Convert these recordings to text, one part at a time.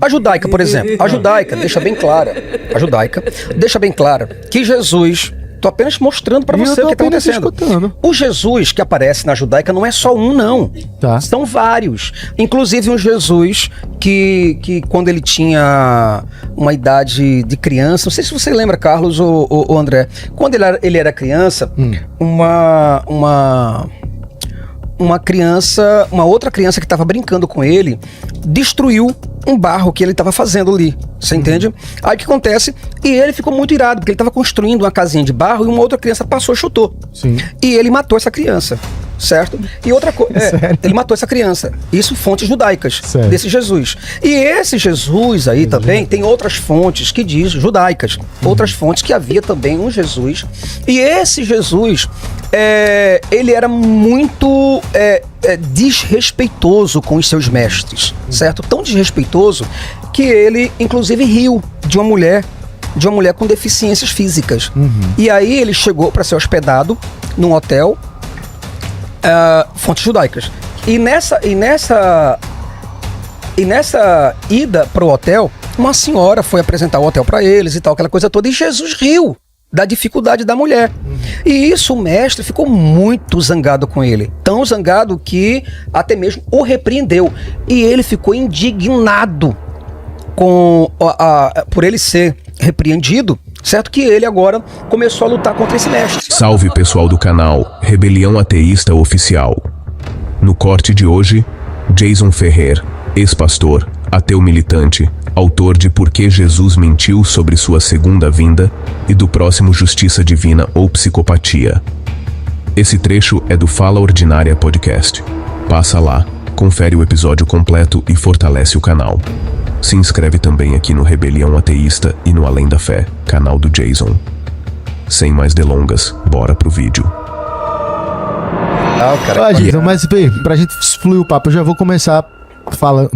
A judaica, por exemplo, a judaica deixa bem clara que Jesus... Tô apenas mostrando pra você o que tá acontecendo. Escutando. O Jesus que aparece na judaica não é só um, não. Tá. São vários. Inclusive um Jesus que quando ele tinha uma idade de criança, não sei se você lembra, Carlos ou André, quando ele era criança, uma outra criança que estava brincando com ele, destruiu um barro que ele estava fazendo ali, você entende? Aí o que acontece? E ele ficou muito irado, porque ele estava construindo uma casinha de barro e uma outra criança passou e chutou. Sim. E ele matou essa criança, certo? E outra coisa, ele matou essa criança. Isso fontes judaicas, desse Jesus. E esse Jesus aí também tem outras fontes que diz judaicas, outras fontes que havia também um Jesus. E esse Jesus, ele era muito desrespeitoso com os seus mestres, certo? Tão desrespeitoso que ele, inclusive, riu de uma mulher com deficiências físicas. E aí ele chegou para ser hospedado num hotel, fontes judaicas. E nessa ida pro hotel, uma senhora foi apresentar o hotel para eles e tal, aquela coisa toda, e Jesus riu da dificuldade da mulher. E isso o mestre ficou muito zangado com ele. Tão zangado que até mesmo o repreendeu. E ele ficou indignado por ele ser repreendido, certo? Que ele agora começou a lutar contra esse mestre. Salve pessoal do canal Rebelião Ateísta Oficial. No corte de hoje, Jason Ferrer, ex-pastor, ateu militante, autor de Por que Jesus mentiu sobre sua segunda vinda e do próximo Justiça Divina ou Psicopatia. Esse trecho é do Fala Ordinária Podcast. Passa lá, confere o episódio completo e fortalece o canal. Se inscreve também aqui no Rebelião Ateísta e no Além da Fé, canal do Jason. Sem mais delongas, bora pro vídeo. Jason, mas pra gente fluir o papo, eu já vou começar falando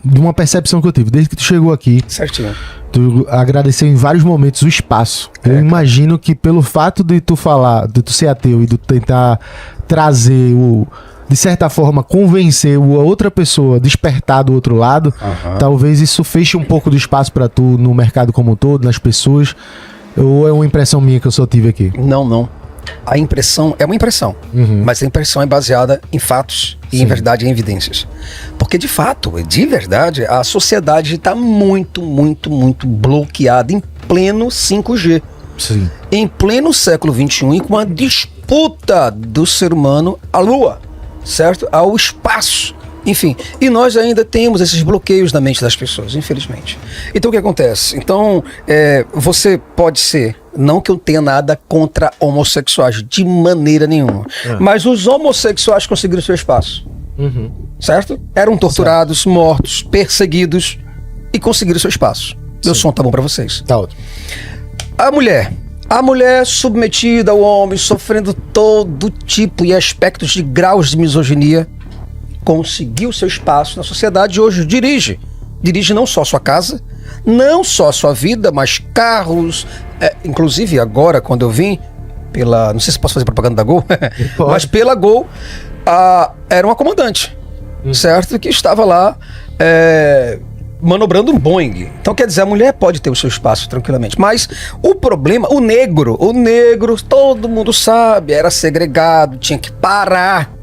de uma percepção que eu tive desde que tu chegou aqui. Certinho. Tu agradeceu em vários momentos o espaço. Eu imagino que pelo fato de tu ser ateu e de tu tentar trazer de certa forma, convencer a outra pessoa, despertar do outro lado, talvez isso feche um pouco do espaço pra tu no mercado como um todo, nas pessoas, ou é uma impressão minha que eu só tive aqui? Não. A impressão é uma impressão, mas a impressão é baseada em fatos e, em verdade, em evidências. Porque, de fato, de verdade, a sociedade está muito, muito, muito bloqueada em pleno 5G. Sim. Em pleno século XXI, e com uma disputa do ser humano à Lua, certo? Ao espaço. Enfim, e nós ainda temos esses bloqueios na mente das pessoas, infelizmente. Então o que acontece? Então, você pode ser, não que eu tenha nada contra homossexuais, de maneira nenhuma, mas os homossexuais conseguiram seu espaço, certo? Eram torturados, mortos, perseguidos e conseguiram seu espaço. Meu som tá bom pra vocês. Tá ótimo. A mulher submetida ao homem, sofrendo todo tipo e aspectos de graus de misoginia, conseguiu seu espaço na sociedade e hoje dirige não só a sua casa, não só a sua vida, mas carros, inclusive agora quando eu vim não sei se posso fazer propaganda da Gol, mas pela Gol, era uma comandante, certo? Que estava lá manobrando um Boeing. Então quer dizer, a mulher pode ter o seu espaço tranquilamente, mas o problema, o negro, todo mundo sabe, era segregado, tinha que parar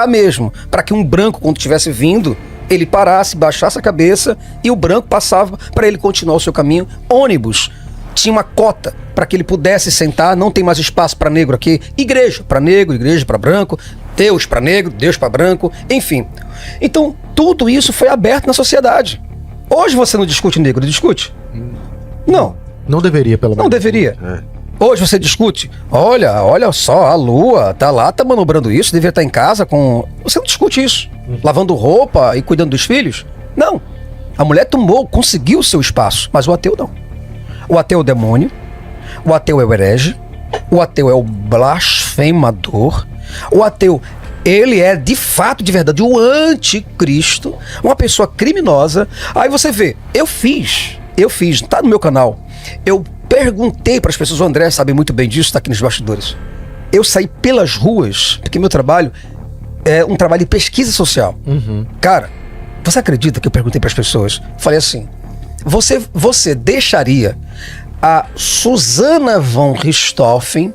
mesmo, para que um branco, quando estivesse vindo, ele parasse, baixasse a cabeça e o branco passava para ele continuar o seu caminho. Ônibus tinha uma cota para que ele pudesse sentar, não tem mais espaço para negro aqui, igreja para negro, igreja para branco, Deus para negro, Deus para branco, enfim. Então tudo isso foi aberto na sociedade. Hoje você não discute negro, discute? Não deveria, pelo menos. Não deveria. Hoje você discute, olha só, a Lua tá lá, tá manobrando isso, devia estar em casa com... Você não discute isso, lavando roupa e cuidando dos filhos? Não. A mulher conseguiu o seu espaço, mas o ateu não. O ateu é o demônio, o ateu é o herege, o ateu é o blasfemador, o ateu, ele é de fato, de verdade, o anticristo, uma pessoa criminosa. Aí você vê, eu fiz, tá no meu canal, eu perguntei para as pessoas, o André sabe muito bem disso, está aqui nos bastidores. Eu saí pelas ruas, porque meu trabalho é um trabalho de pesquisa social. Cara, Você acredita que eu perguntei para as pessoas? Falei assim, você deixaria a Susana von Richthofen,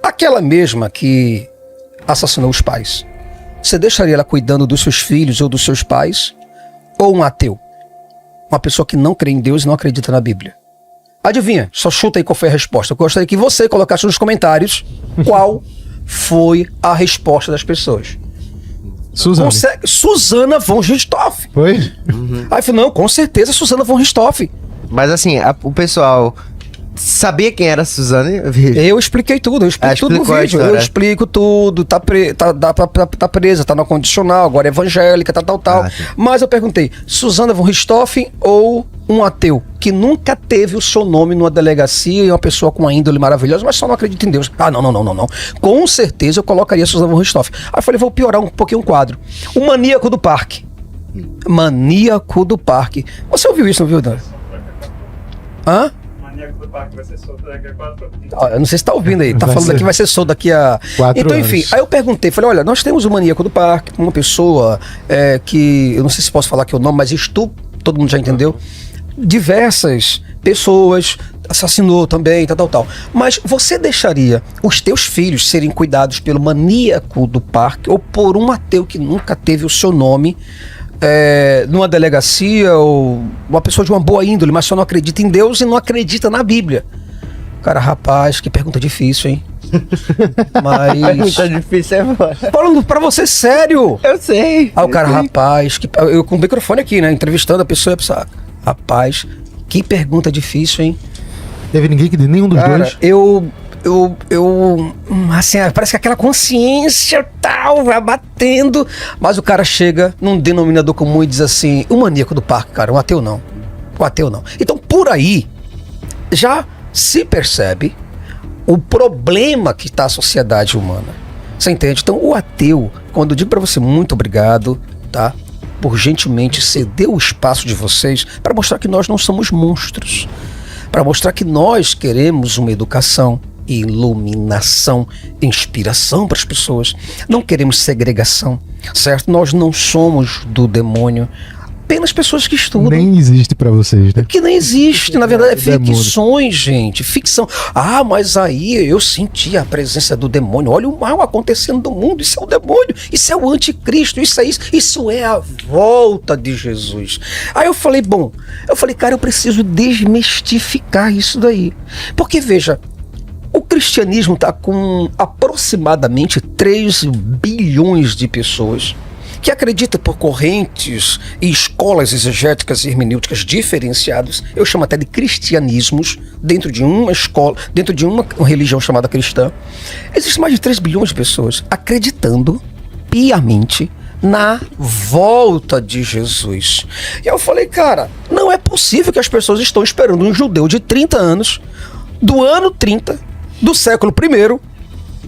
aquela mesma que assassinou os pais, você deixaria ela cuidando dos seus filhos ou dos seus pais? Ou um ateu? Uma pessoa que não crê em Deus e não acredita na Bíblia? Adivinha? Só chuta aí qual foi a resposta. Eu gostaria que você colocasse nos comentários qual foi a resposta das pessoas. Susana von Richthofen. Foi? Aí eu falei, não, com certeza Susana von Richthofen. Mas assim, o pessoal sabia quem era a Susana? Eu expliquei tudo, eu explico tudo no vídeo. Eu explico tudo, tá presa, tá no condicional, agora é evangélica, tal. Mas eu perguntei, Susana von Richthofen ou um ateu que nunca teve o seu nome numa delegacia e uma pessoa com uma índole maravilhosa, mas só não acredita em Deus? Ah, não. Com certeza eu colocaria Susana von Richthofen. Aí eu falei, vou piorar um pouquinho o quadro. O maníaco do parque. Maníaco do parque. Você ouviu isso, não viu, Dan? Hã? Do parque vai ser solto daqui a 4 anos. Eu não sei se tá ouvindo aí, tá Vai falando ser. que vai ser solto daqui a 4 então, anos. enfim, aí eu perguntei, falei, olha, nós temos o maníaco do parque, uma pessoa que, eu não sei se posso falar aqui o nome, mas todo mundo já entendeu, diversas pessoas, assassinou também, tal. Mas você deixaria os teus filhos serem cuidados pelo maníaco do parque ou por um ateu que nunca teve o seu nome numa delegacia, ou uma pessoa de uma boa índole, mas só não acredita em Deus e não acredita na Bíblia? Cara, rapaz, que pergunta difícil, hein? Mas... Tá difícil, é foda. Falando pra você, sério! Eu sei. Aí o cara, rapaz, eu com o microfone aqui, né? Entrevistando a pessoa, rapaz, que pergunta difícil, hein? Teve ninguém que nenhum dos Cara, dois? assim, parece que aquela consciência tal vai batendo, mas o cara chega num denominador comum e diz assim, o maníaco do parque, cara, um ateu não. Então, por aí, já se percebe o problema que está a sociedade humana. Você entende? Então, o ateu, quando eu digo para você muito obrigado, tá? Por gentilmente ceder o espaço de vocês para mostrar que nós não somos monstros, para mostrar que nós queremos uma educação, iluminação, inspiração para as pessoas. Não queremos segregação, certo? Nós não somos do demônio, apenas pessoas que estudam. Nem existe pra vocês, né? Que nem existe, na verdade, é Demônio. ficções, gente, ficção. Ah, mas aí eu senti a presença do demônio. Olha o mal acontecendo no mundo, isso é o demônio, isso é o anticristo, isso é a volta de Jesus. Aí eu falei, cara, eu preciso desmistificar isso daí. Porque, veja, o cristianismo está com aproximadamente 3 bilhões de pessoas que acredita por correntes e escolas exegéticas e hermenêuticas diferenciadas. Eu chamo até de cristianismos dentro de uma escola, dentro de uma religião chamada cristã. Existem mais de 3 bilhões de pessoas acreditando piamente na volta de Jesus. E eu falei, cara, não é possível que as pessoas estão esperando um judeu de 30 anos, do ano 30, do século I,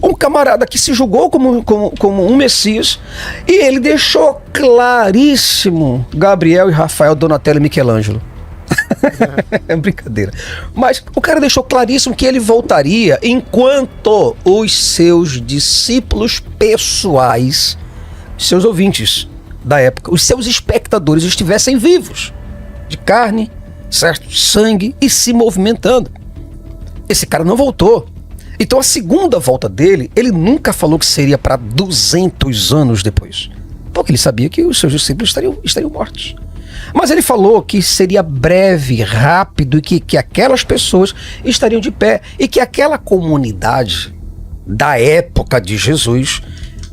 um camarada que se julgou como um Messias, e ele deixou claríssimo Gabriel e Rafael, Donatello e Michelangelo. É brincadeira. Mas o cara deixou claríssimo que ele voltaria enquanto os seus discípulos pessoais, seus ouvintes da época, os seus espectadores estivessem vivos, de carne, certo? Sangue e se movimentando. Esse cara não voltou. Então a segunda volta dele, ele nunca falou que seria para 200 anos depois, porque ele sabia que os seus discípulos estariam mortos. Mas ele falou que seria breve, rápido, e que aquelas pessoas estariam de pé, e que aquela comunidade da época de Jesus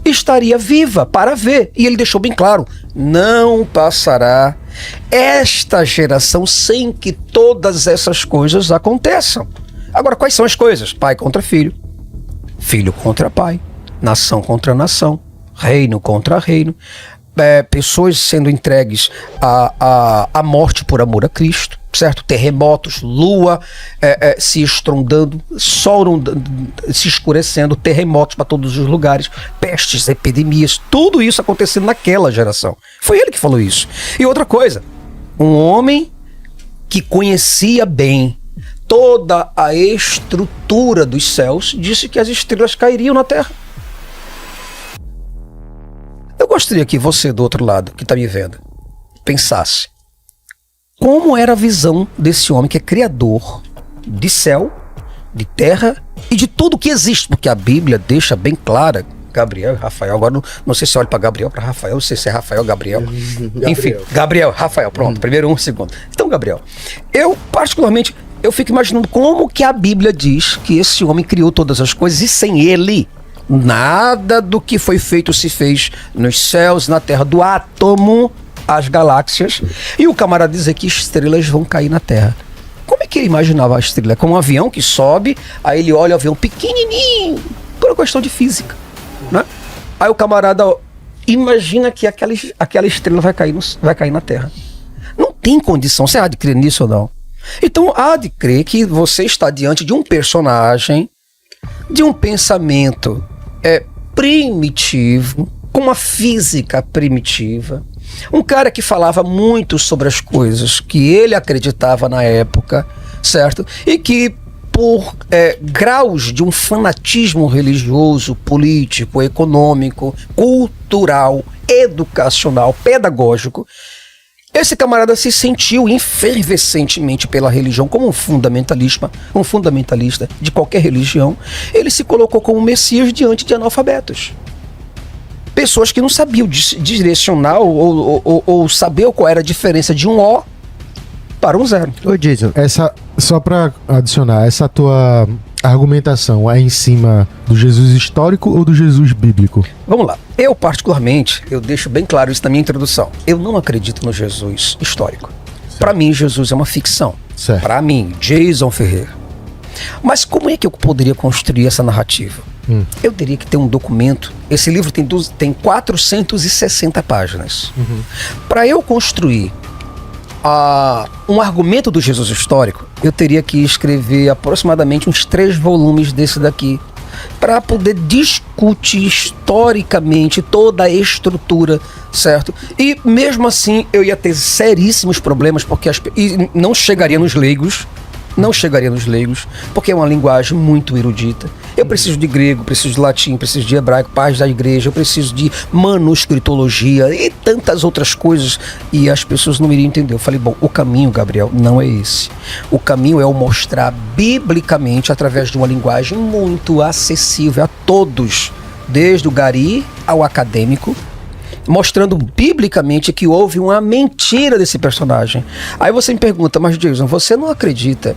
estaria viva para ver. E ele deixou bem claro, não passará esta geração sem que todas essas coisas aconteçam. Agora, quais são as coisas? Pai contra filho, filho contra pai, nação contra nação, reino contra reino, pessoas sendo entregues à morte por amor a Cristo, certo? Terremotos, lua se estrondando, sol se escurecendo, terremotos para todos os lugares, pestes, epidemias, tudo isso acontecendo naquela geração. Foi ele que falou isso. E outra coisa, um homem que conhecia bem toda a estrutura dos céus, disse que as estrelas cairiam na terra. Eu gostaria que você, do outro lado, que está me vendo, pensasse como era a visão desse homem que é criador de céu, de terra e de tudo que existe, porque a Bíblia deixa bem clara, Gabriel e Rafael, agora não sei se olha para Gabriel, para Rafael, não sei se é Rafael ou Gabriel. Enfim, Gabriel, Rafael, pronto, primeiro um, segundo. Então, Gabriel, eu particularmente, eu fico imaginando como que a Bíblia diz que esse homem criou todas as coisas e sem ele, nada do que foi feito se fez nos céus, na terra, do átomo às galáxias, e o camarada dizer que estrelas vão cair na terra. Como é que ele imaginava a estrela? Como um avião que sobe, aí ele olha o avião pequenininho, por uma questão de física, né? Aí o camarada imagina que aquela estrela vai cair na terra. Não tem condição, você há de crer nisso ou não? Então há de crer que você está diante de um personagem, de um pensamento primitivo, com uma física primitiva, um cara que falava muito sobre as coisas que ele acreditava na época, certo? E que por graus de um fanatismo religioso, político, econômico, cultural, educacional, pedagógico, esse camarada se sentiu efervescentemente pela religião como um fundamentalista de qualquer religião. Ele se colocou como Messias diante de analfabetos. Pessoas que não sabiam direcionar ou saber qual era a diferença de um O para um zero. Ô, Jason, Só pra adicionar, essa tua argumentação é em cima do Jesus histórico ou do Jesus bíblico? Vamos lá. Eu, particularmente, eu deixo bem claro isso na minha introdução. Eu não acredito no Jesus histórico. Para mim, Jesus é uma ficção. Certo. Para mim, Jason Ferrer. Mas como é que eu poderia construir essa narrativa? Eu teria que ter um documento. Esse livro tem 460 páginas. Para eu construir um argumento do Jesus histórico, eu teria que escrever aproximadamente uns 3 volumes desse daqui, para poder discutir historicamente toda a estrutura, certo? E mesmo assim eu ia ter seríssimos problemas, porque não chegaria nos leigos, porque é uma linguagem muito erudita. Eu preciso de grego, preciso de latim, preciso de hebraico, pais da igreja, eu preciso de manuscritologia e tantas outras coisas, e as pessoas não iriam entender. Eu falei, bom, o caminho, Gabriel, não é esse. O caminho é o mostrar biblicamente, através de uma linguagem muito acessível a todos, desde o gari ao acadêmico, mostrando biblicamente que houve uma mentira desse personagem. Aí você me pergunta, mas Jason, você não acredita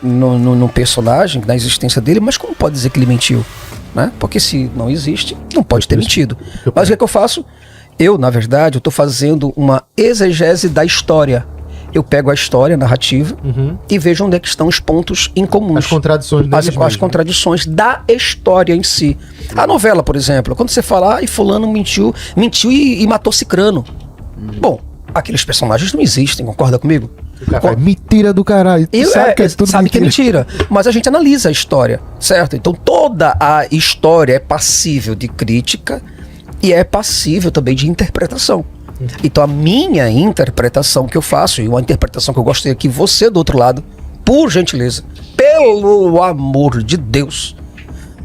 no personagem, na existência dele, mas como pode dizer que ele mentiu? Né? Porque se não existe, não pode ter mentido. Mas o que é que eu faço? Eu, na verdade, eu estou fazendo uma exegese da história. Eu pego a história, a narrativa, e vejo onde é que estão os pontos incomuns. As contradições as contradições da história em si. A novela, por exemplo, quando você fala, fulano mentiu e matou cicrano. Bom, aqueles personagens não existem, concorda comigo? Mentira do caralho. Sabe que é mentira. Mas a gente analisa a história, certo? Então toda a história é passível de crítica e é passível também de interpretação. Então a minha interpretação que eu faço, e uma interpretação que eu gostaria que você do outro lado, por gentileza, pelo amor de Deus,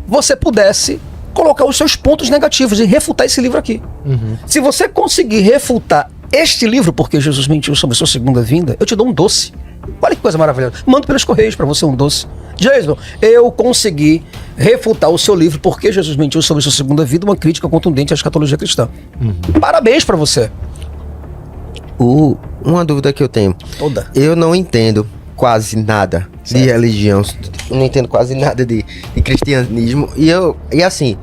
você pudesse colocar os seus pontos negativos e refutar esse livro aqui. Se você conseguir refutar este livro, porque Jesus mentiu sobre a sua segunda vinda, eu te dou um doce. Olha que coisa maravilhosa. Mando pelos correios para você um doce. Jason, eu consegui refutar o seu livro Porque Jesus Mentiu sobre a Sua Segunda Vida, uma crítica contundente à escatologia cristã. Parabéns para você. Uma dúvida que eu tenho. Toda. Eu não entendo quase nada de religião. Eu não entendo quase nada de cristianismo. E assim,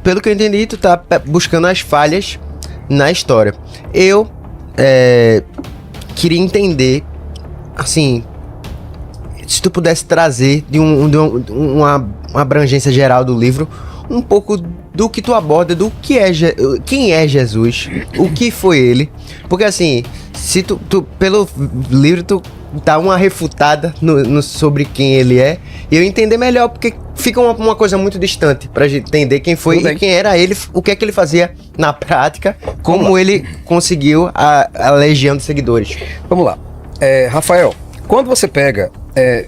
pelo que eu entendi, tu tá buscando as falhas na história. Eu queria entender, assim, se tu pudesse trazer de uma abrangência geral do livro, um pouco do que tu aborda, do que quem é Jesus, o que foi ele, porque assim, se tu pelo livro tu dá uma refutada sobre quem ele é, e eu entender melhor, porque fica uma coisa muito distante pra gente entender quem foi e quem era ele, o que é que ele fazia na prática, como ele conseguiu a legião de seguidores. Vamos lá. Rafael, quando você pega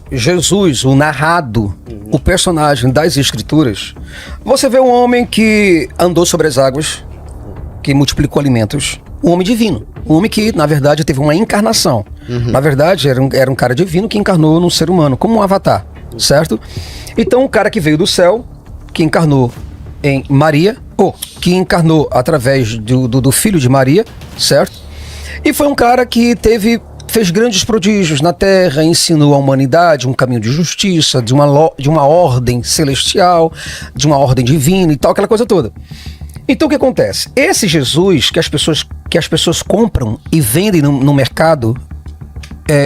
Jesus, o narrado, o personagem das escrituras, você vê um homem que andou sobre as águas, que multiplicou alimentos, um homem divino. Um homem que, na verdade, teve uma encarnação. Na verdade, era um cara divino que encarnou num ser humano, como um avatar, certo? Então, um cara que veio do céu, que encarnou em Maria, ou que encarnou através do filho de Maria, certo? E foi um cara que fez grandes prodígios na Terra, ensinou à humanidade um caminho de justiça, de uma ordem celestial, de uma ordem divina e tal, aquela coisa toda. Então o que acontece? Esse Jesus que as pessoas compram e vendem no mercado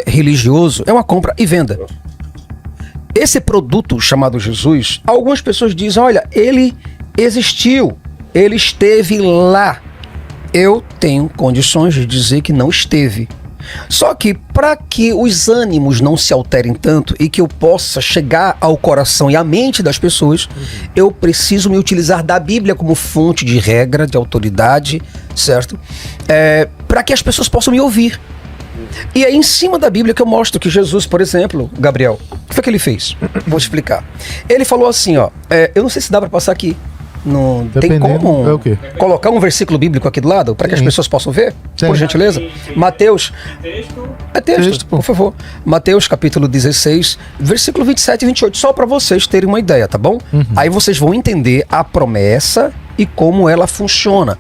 religioso é uma compra e venda. Esse produto chamado Jesus, algumas pessoas dizem, olha, ele existiu, ele esteve lá. Eu tenho condições de dizer que não esteve. Só que para que os ânimos não se alterem tanto e que eu possa chegar ao coração e à mente das pessoas, eu preciso me utilizar da Bíblia como fonte de regra, de autoridade, certo? Para que as pessoas possam me ouvir. E é em cima da Bíblia que eu mostro que Jesus, por exemplo, Gabriel, o que foi que ele fez? Vou te explicar. Ele falou assim, ó, eu não sei se dá para passar aqui. Não tem como é o quê? colocar um versículo bíblico aqui do lado para que as pessoas possam ver? Sim. Por gentileza. Mateus. É texto, pô. por favor. Mateus capítulo 16, versículo 27 e 28, só para vocês terem uma ideia, tá bom? Aí vocês vão entender a promessa e como ela funciona.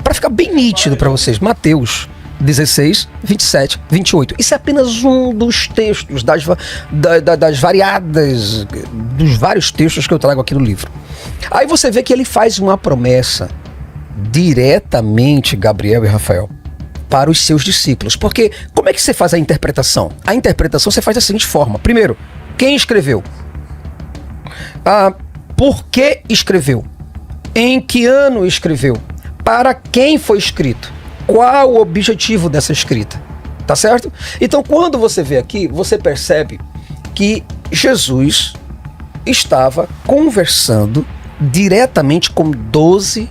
Para ficar bem nítido para vocês, Mateus 16, 27, 28. Isso é apenas um dos textos, das variadas, dos vários textos que eu trago aqui no livro. Aí você vê que ele faz uma promessa diretamente, Gabriel e Rafael, para os seus discípulos. Porque como é que você faz a interpretação? A interpretação você faz da seguinte forma. Primeiro, quem escreveu? Por que escreveu? Em que ano escreveu? Para quem foi escrito? Qual o objetivo dessa escrita? Tá certo? Então, quando você vê aqui, você percebe que Jesus estava conversando diretamente com 12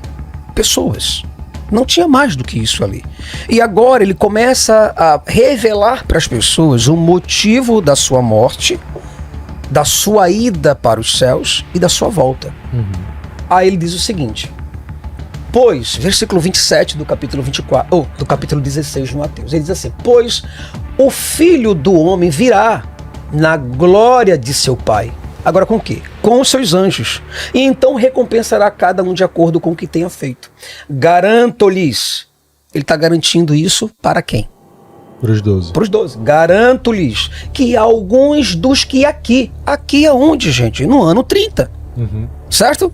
pessoas. Não tinha mais do que isso ali. E agora ele começa a revelar para as pessoas o motivo da sua morte, da sua ida para os céus e da sua volta. Aí ele diz o seguinte... Pois, versículo 27 do capítulo 24, ou do capítulo 16 de Mateus, ele diz assim, pois o Filho do Homem virá na glória de seu Pai. Agora com o quê? Com os seus anjos. E então recompensará cada um de acordo com o que tenha feito. Garanto-lhes. Ele está garantindo isso para quem? Para os 12. Para os 12. Garanto-lhes que alguns dos que aqui aonde, gente? No ano 30. Certo?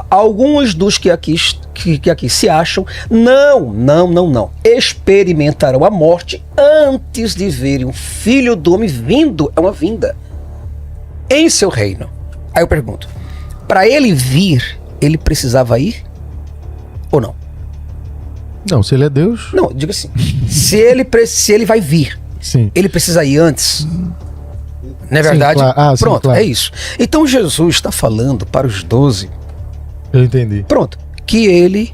Alguns dos que aqui se acham, não, experimentarão a morte antes de verem o Filho do Homem vindo, é uma vinda, em seu reino. Aí eu pergunto, para ele vir, ele precisava ir ou não? Não, se ele é Deus... Não, diga assim, se ele vai vir, Sim. ele precisa ir antes, não é verdade? Claro. Pronto, sim, claro. É isso. Então Jesus está falando para os 12... Eu entendi. Pronto, que ele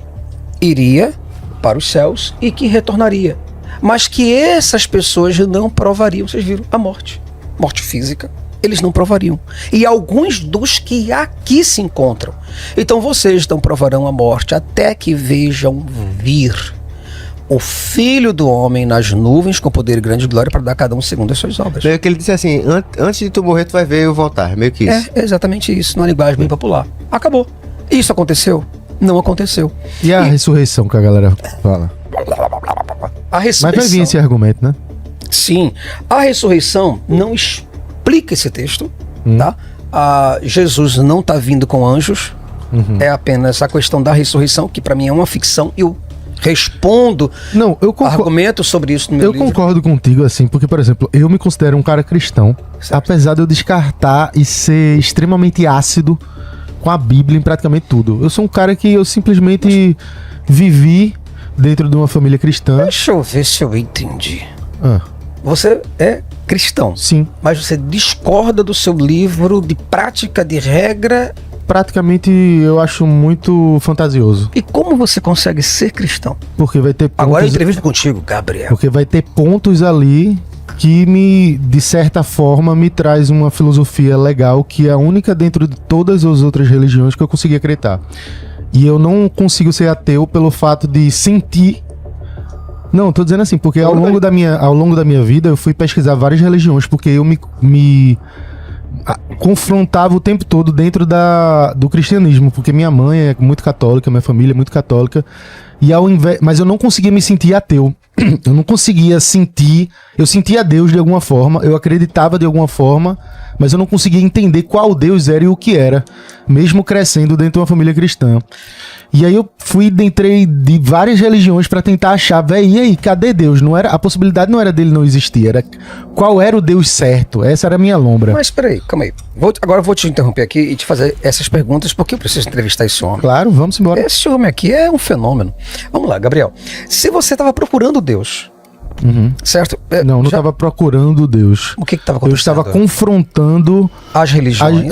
iria para os céus e que retornaria. Mas que essas pessoas não provariam, vocês viram, a morte física, eles não provariam. E alguns dos que aqui se encontram. Então vocês não provarão a morte até que vejam vir o Filho do Homem nas nuvens com poder e grande glória para dar a cada um segundo as suas obras. Meio que ele disse assim, antes de tu morrer tu vai ver eu voltar, meio que isso. É exatamente isso, numa linguagem bem popular. Acabou. Isso aconteceu? Não aconteceu. E a ressurreição que a galera fala? A ressurreição. Mas vai vir esse argumento, né? Sim. A ressurreição não explica esse texto, tá? Jesus não está vindo com anjos. É apenas a questão da ressurreição, que para mim é uma ficção. Eu respondo argumentos sobre isso no meu livro. Eu concordo contigo, assim, porque, por exemplo, eu me considero um cara cristão, apesar de eu descartar e ser extremamente ácido com a Bíblia em praticamente tudo. Eu sou um cara que eu simplesmente vivi dentro de uma família cristã. Deixa eu ver se eu entendi. Ah, Você é cristão, sim. mas você discorda do seu livro de prática, de regra. Praticamente eu acho muito fantasioso. E como você consegue ser cristão? Porque vai ter pontos... Agora a entrevista contigo, Gabriel. Porque vai ter pontos ali que de certa forma, me traz uma filosofia legal que é a única dentro de todas as outras religiões que eu consegui acreditar. E eu não consigo ser ateu pelo fato de sentir Não, tô dizendo assim, porque ao longo da minha vida eu fui pesquisar várias religiões, porque eu me confrontava o tempo todo dentro do cristianismo, porque minha mãe é muito católica, minha família é muito católica, e mas eu não conseguia me sentir ateu. Eu não conseguia sentir, eu sentia Deus de alguma forma, eu acreditava de alguma forma, mas eu não conseguia entender qual Deus era e o que era, mesmo crescendo dentro de uma família cristã. E aí eu entrei de várias religiões pra tentar achar, e aí, cadê Deus? A possibilidade não era dele não existir, era qual era o Deus certo. Essa era a minha lombra. Mas peraí, calma aí. Agora eu vou te interromper aqui e te fazer essas perguntas, porque eu preciso entrevistar esse homem. Claro, vamos embora. Esse homem aqui é um fenômeno. Vamos lá, Gabriel. Se você estava procurando Deus, certo? Não estava procurando Deus. O que estava acontecendo? Eu estava confrontando as religiões.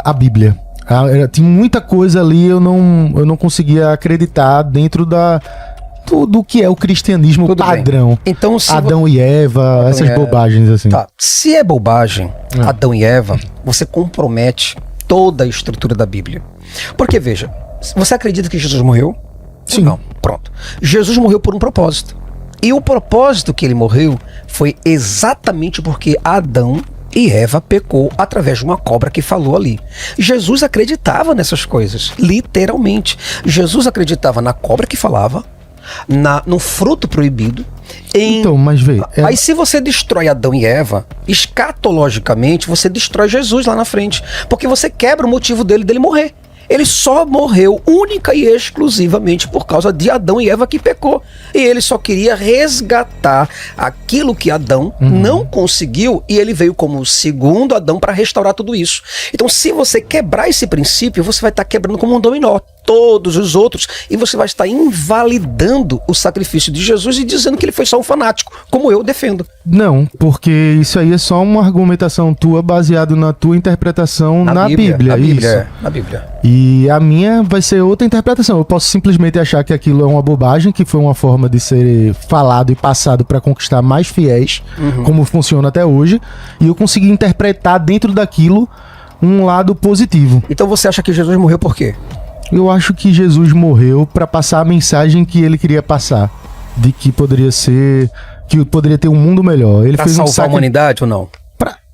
a Bíblia. Tinha muita coisa ali, eu não conseguia acreditar dentro do que é o cristianismo Tudo padrão. bem. Então, se Adão e Eva, essas bobagens assim. Tá. Se é bobagem, Adão e Eva, você compromete toda a estrutura da Bíblia. Porque, veja, você acredita que Jesus morreu? Sim. Não. Pronto. Jesus morreu por um propósito. E o propósito que ele morreu foi exatamente porque Adão e Eva pecou através de uma cobra que falou ali. Jesus acreditava nessas coisas, literalmente. Jesus acreditava na cobra que falava, no fruto proibido. Então, mas vê... Aí se você destrói Adão e Eva, escatologicamente, você destrói Jesus lá na frente. Porque você quebra o motivo dele morrer. Ele só morreu única e exclusivamente por causa de Adão e Eva que pecou. E ele só queria resgatar aquilo que Adão não conseguiu, e ele veio como o segundo Adão para restaurar tudo isso. Então, se você quebrar esse princípio, você vai estar quebrando como um dominó todos os outros, e você vai estar invalidando o sacrifício de Jesus e dizendo que ele foi só um fanático, como eu defendo. Não, porque isso aí é só uma argumentação tua baseado na tua interpretação na Bíblia. Isso. Na Bíblia. E a minha vai ser outra interpretação. Eu posso simplesmente achar que aquilo é uma bobagem, que foi uma forma de ser falado e passado para conquistar mais fiéis, como funciona até hoje, e eu consegui interpretar dentro daquilo um lado positivo. Então você acha que Jesus morreu por quê? Eu acho que Jesus morreu para passar a mensagem que ele queria passar, de que poderia ter um mundo melhor. Ele pra fez salvar a humanidade ou não?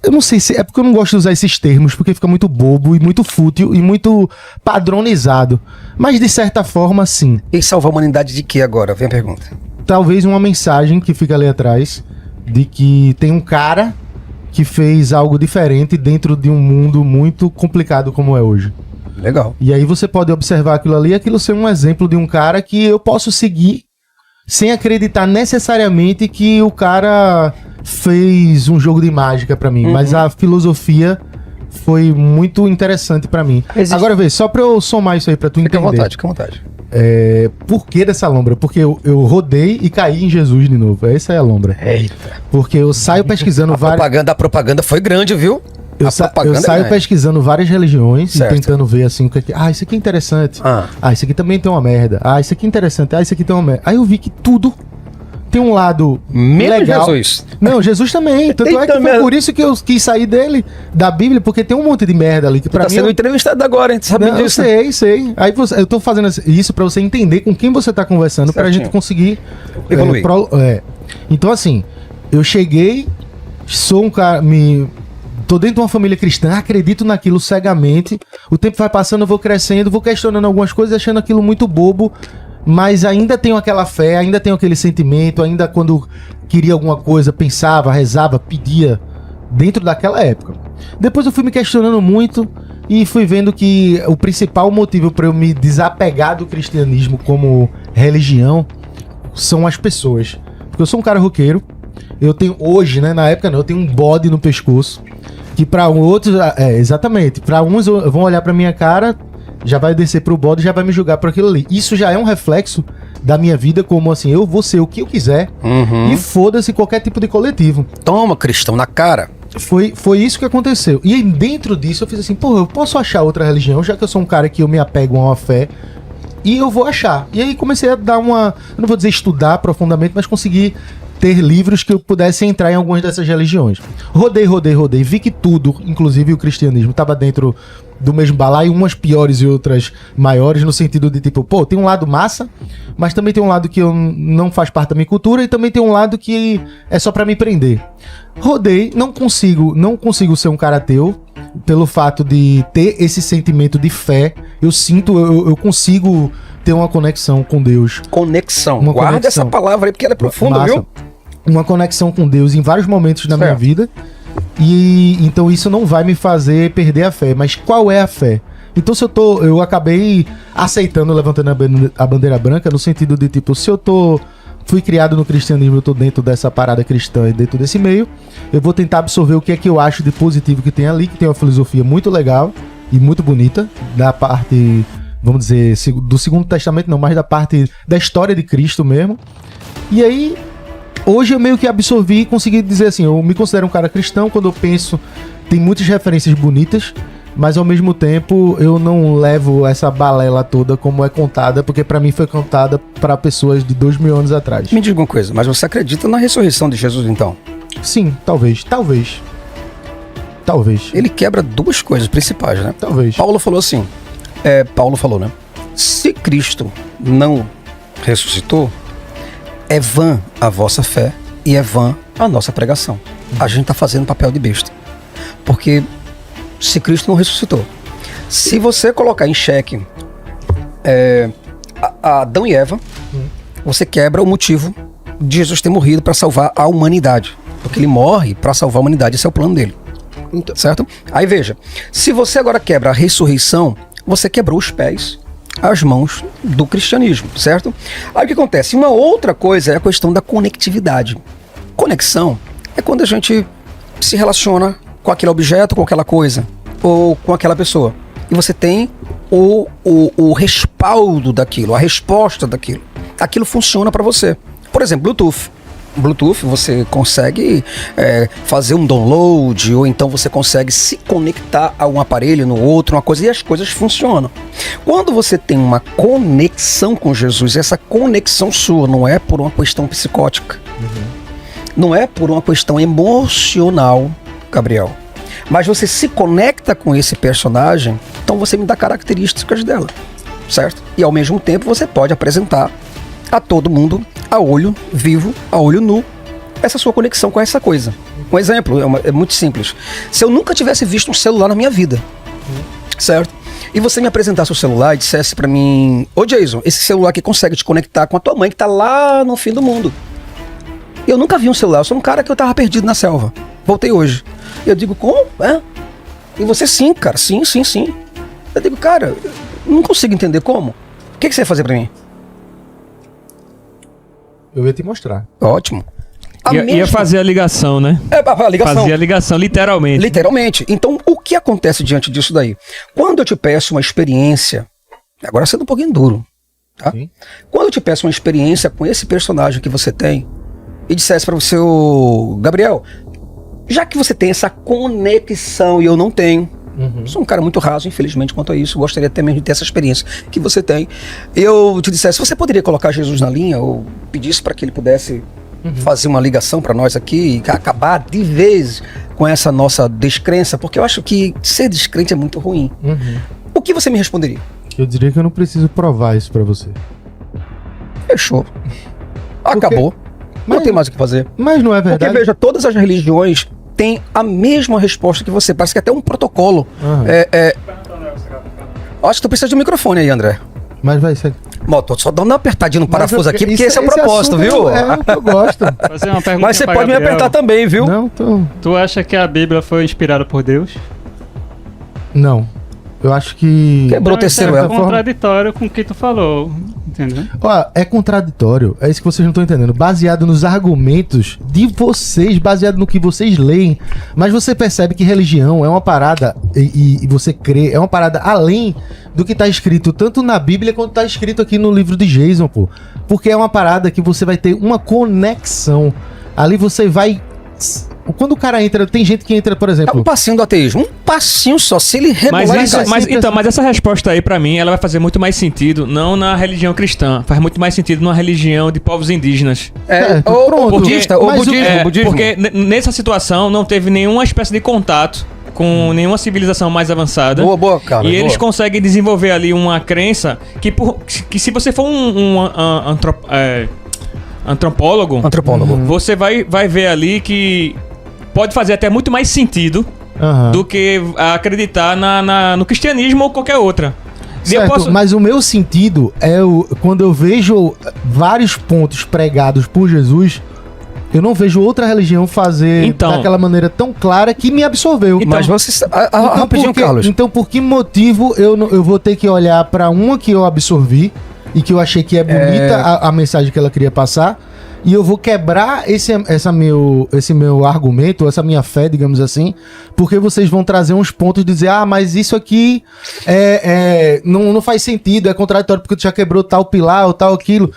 Eu não sei se é porque eu não gosto de usar esses termos, porque fica muito bobo e muito fútil e muito padronizado. Mas de certa forma, sim. E salvar a humanidade de quê agora? Vem a pergunta. Talvez uma mensagem que fica ali atrás de que tem um cara que fez algo diferente dentro de um mundo muito complicado como é hoje. Legal. E aí você pode observar aquilo ali, aquilo ser um exemplo de um cara que eu posso seguir sem acreditar necessariamente que o cara fez um jogo de mágica pra mim, mas a filosofia foi muito interessante pra mim. Agora vê, só pra eu somar isso aí pra tu entender. Fica à vontade. Por que dessa lombra? Porque eu rodei e caí em Jesus de novo. Essa é a lombra. Eita. Porque eu saio pesquisando A propaganda foi grande, viu? Eu saio pesquisando várias religiões, certo, e tentando ver assim o que é que... isso aqui é interessante. Isso aqui também tem uma merda. Isso aqui é interessante. Isso aqui tem uma merda. Aí eu vi que tudo tem um lado legal. Jesus. Não, Jesus também. Tanto é que foi por isso que eu quis sair dele, da Bíblia, porque tem um monte de merda ali que pra mim... Tá sendo entrevistado agora, hein? Tu sabe disso? Eu sei. Aí eu tô fazendo isso pra você entender com quem você tá conversando, pra gente conseguir evoluir. Então assim, eu cheguei, sou um cara... Tô dentro de uma família cristã, acredito naquilo cegamente. O tempo vai passando, eu vou crescendo, vou questionando algumas coisas, achando aquilo muito bobo, mas ainda tenho aquela fé, ainda tenho aquele sentimento, ainda quando queria alguma coisa, pensava, rezava, pedia, dentro daquela época. Depois eu fui me questionando muito e fui vendo que o principal motivo para eu me desapegar do cristianismo como religião são as pessoas. Porque eu sou um cara roqueiro, eu tenho hoje, né, na época não, eu tenho um bode no pescoço, que para outros, exatamente, para uns vão olhar para minha cara, já vai descer pro bode e já vai me julgar por aquilo ali. Isso já é um reflexo da minha vida, como assim, eu vou ser o que eu quiser e foda-se qualquer tipo de coletivo. Toma, cristão, na cara. Foi isso que aconteceu. E aí, dentro disso eu fiz assim, eu posso achar outra religião, já que eu sou um cara que eu me apego a uma fé, e eu vou achar. E aí comecei a dar eu não vou dizer estudar profundamente, mas consegui ter livros que eu pudesse entrar em algumas dessas religiões. Rodei, vi que tudo, inclusive o cristianismo, estava dentro do mesmo balaio, umas piores e outras maiores, no sentido de tipo, pô, tem um lado massa, mas também tem um lado que não faz parte da minha cultura e também tem um lado que é só pra me prender. Rodei, não consigo ser um cara ateu, pelo fato de ter esse sentimento de fé. Eu consigo ter uma conexão com Deus. Conexão. Guarda essa palavra aí, porque ela é profunda, Massa. viu? Uma conexão com Deus em vários momentos da minha vida. E então isso não vai me fazer perder a fé. Mas qual é a fé? Então eu acabei aceitando, levantando a bandeira branca, no sentido de tipo, se eu fui criado no cristianismo, eu tô dentro dessa parada cristã e dentro desse meio, eu vou tentar absorver o que é que eu acho de positivo que tem ali, que tem uma filosofia muito legal e muito bonita, da parte, vamos dizer, do Segundo Testamento não, mas da parte da história de Cristo mesmo. E aí, hoje eu meio que absorvi e consegui dizer assim, eu me considero um cara cristão. Quando eu penso, tem muitas referências bonitas, mas ao mesmo tempo eu não levo essa balela toda como é contada, porque pra mim foi contada pra pessoas de 2000 anos atrás. Me diga uma coisa, mas você acredita na ressurreição de Jesus então? Sim, talvez. Ele quebra duas coisas principais, né? Talvez. Paulo falou assim, né? Se Cristo não ressuscitou, é vã a vossa fé e é vã a nossa pregação. A gente tá fazendo papel de besta. Porque se Cristo não ressuscitou, se você colocar em xeque Adão e Eva, você quebra o motivo de Jesus ter morrido para salvar a humanidade. Porque ele morre para salvar a humanidade, esse é o plano dele. Então, certo? Aí veja, se você agora quebra a ressurreição, você quebrou os pés, as mãos do cristianismo, certo? Aí o que acontece? Uma outra coisa é a questão da conectividade. Conexão é quando a gente se relaciona com aquele objeto, com aquela coisa, ou com aquela pessoa. E você tem o respaldo daquilo, a resposta daquilo. Aquilo funciona para você. Por exemplo, Bluetooth, você consegue fazer um download, ou então você consegue se conectar a um aparelho no outro, uma coisa, e as coisas funcionam. Quando você tem uma conexão com Jesus, essa conexão sua não é por uma questão psicótica, não é por uma questão emocional, Gabriel, mas você se conecta com esse personagem, então você me dá características dela, certo? E ao mesmo tempo você pode apresentar a todo mundo, a olho vivo, a olho nu, essa sua conexão com essa coisa. Um exemplo, é muito simples. Se eu nunca tivesse visto um celular na minha vida, certo? E você me apresentasse o celular e dissesse pra mim, ô Jason, esse celular aqui consegue te conectar com a tua mãe que tá lá no fim do mundo. Eu nunca vi um celular, eu sou um cara que eu tava perdido na selva. Voltei hoje. Eu digo, como? E você, sim, cara, sim. Eu digo, cara, eu não consigo entender como. O que você ia fazer pra mim? Eu ia te mostrar. Ótimo. Ia fazer a ligação, né? A ligação. Fazia a ligação, literalmente. Literalmente. Então, o que acontece diante disso daí? Quando eu te peço uma experiência, agora sendo um pouquinho duro, tá? Sim. Quando eu te peço uma experiência com esse personagem que você tem, e dissesse pra você, Gabriel, já que você tem essa conexão e eu não tenho, sou um cara muito raso, infelizmente, quanto a isso, gostaria até mesmo de ter essa experiência que você tem, eu te dissesse, você poderia colocar Jesus na linha, ou pedisse para que ele pudesse fazer uma ligação para nós aqui e acabar de vez com essa nossa descrença, porque eu acho que ser descrente é muito ruim. O que você me responderia? Eu diria que eu não preciso provar isso para você. Fechou. Acabou. Não tem mais o que fazer. Mas não é verdade. Porque veja, todas as religiões têm a mesma resposta que você. Parece que até um protocolo. Acho que tu precisa de um microfone aí, André. Mas vai ser. Tô só dando uma apertadinha no parafuso aqui, porque esse é o propósito, viu? Eu gosto. Fazer uma pergunta. Mas você pode me apertar também, viu? Não, Tu acha que a Bíblia foi inspirada por Deus? Não. Eu acho que... Quebrou o terceiro elo. É contraditório com o que tu falou, entendeu? Ó, é contraditório, é isso que vocês não estão entendendo. Baseado nos argumentos de vocês, baseado no que vocês leem. Mas você percebe que religião é uma parada, e você crê, é uma parada além do que tá escrito tanto na Bíblia quanto tá escrito aqui no livro de Jason, pô. Porque é uma parada que você vai ter uma conexão. Ali você vai... Quando o cara entra, tem gente que entra, por É exemplo... um passinho do ateísmo. Um passinho só. Se ele rebolar Mas, em casa. mas essa resposta aí, pra mim, ela vai fazer muito mais sentido, não na religião cristã. Faz muito mais sentido numa religião de povos indígenas. Ou pronto. budista, ou Mas o- budismo. É, budismo. porque nessa situação não teve nenhuma espécie de contato com nenhuma civilização mais avançada. Boa, Carlos. E eles boa. conseguem desenvolver ali uma crença que se você for antropólogo, Antropólogo. você vai ver ali que pode fazer até muito mais sentido Aham. do que acreditar no cristianismo ou qualquer outra. E eu Certo, posso... mas o meu sentido é quando eu vejo vários pontos pregados por Jesus, eu não vejo outra religião fazer Então. daquela maneira tão clara que me absorveu. Mas você... rapidinho, Carlos. Então, por que motivo eu vou ter que olhar pra uma que eu absorvi e que eu achei que é bonita a mensagem que ela queria passar, e eu vou quebrar esse meu argumento, essa minha fé, digamos assim, porque vocês vão trazer uns pontos de dizer, mas isso aqui não faz sentido, é contraditório porque tu já quebrou tal pilar ou tal aquilo.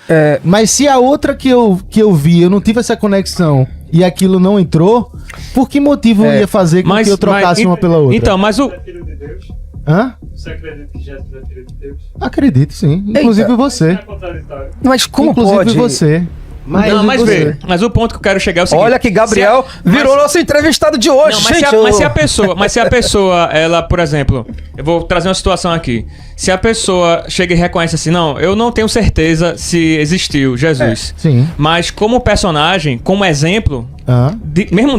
Mas se a outra que eu vi, eu não tive essa conexão e aquilo não entrou, por que motivo eu ia fazer com que eu trocasse uma pela outra? Então, mas o... Você é filho de Deus? Hã? Você acredita que Jesus é filho de Deus? Acredito, sim. Inclusive Eita. você. É contraditório. Mas como Inclusive pode... você. Não, mas você. vê, mas o ponto que eu quero chegar é o seguinte. Olha que Gabriel virou nosso entrevistado de hoje, Não, mas, gente. se a pessoa, ela, por exemplo, eu vou trazer uma situação aqui. Se a pessoa chega e reconhece assim, não, eu não tenho certeza se existiu Jesus. Sim. Mas como personagem, como exemplo, Hã?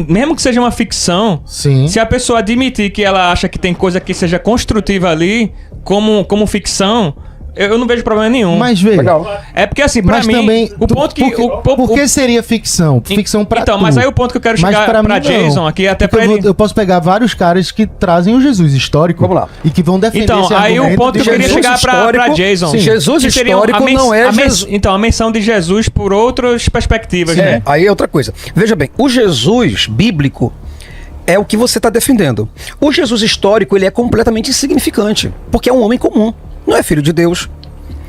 mesmo que seja uma ficção, Sim. se a pessoa admitir que ela acha que tem coisa que seja construtiva ali, como ficção, eu não vejo problema nenhum. Mas vê. Legal. É porque assim, pra Mas mim, também. o ponto que... Por que seria ficção? Ficção pra Então, tu. mas aí o ponto que eu quero Mas chegar pra pra mim, não. Jason aqui, até Porque pra ele... eu posso pegar vários caras que trazem o Jesus histórico. Vamos lá. E que vão defender Então, esse aí o argumento ponto de que eu queria Jesus chegar pra histórico, Jason. sim. Jesus que seria histórico não é Jesus. Então, a menção de Jesus por outras perspectivas, né? Aí é outra coisa. Veja bem, o Jesus bíblico é o que você está defendendo. O Jesus histórico, ele é completamente insignificante, porque é um homem comum, não é filho de Deus.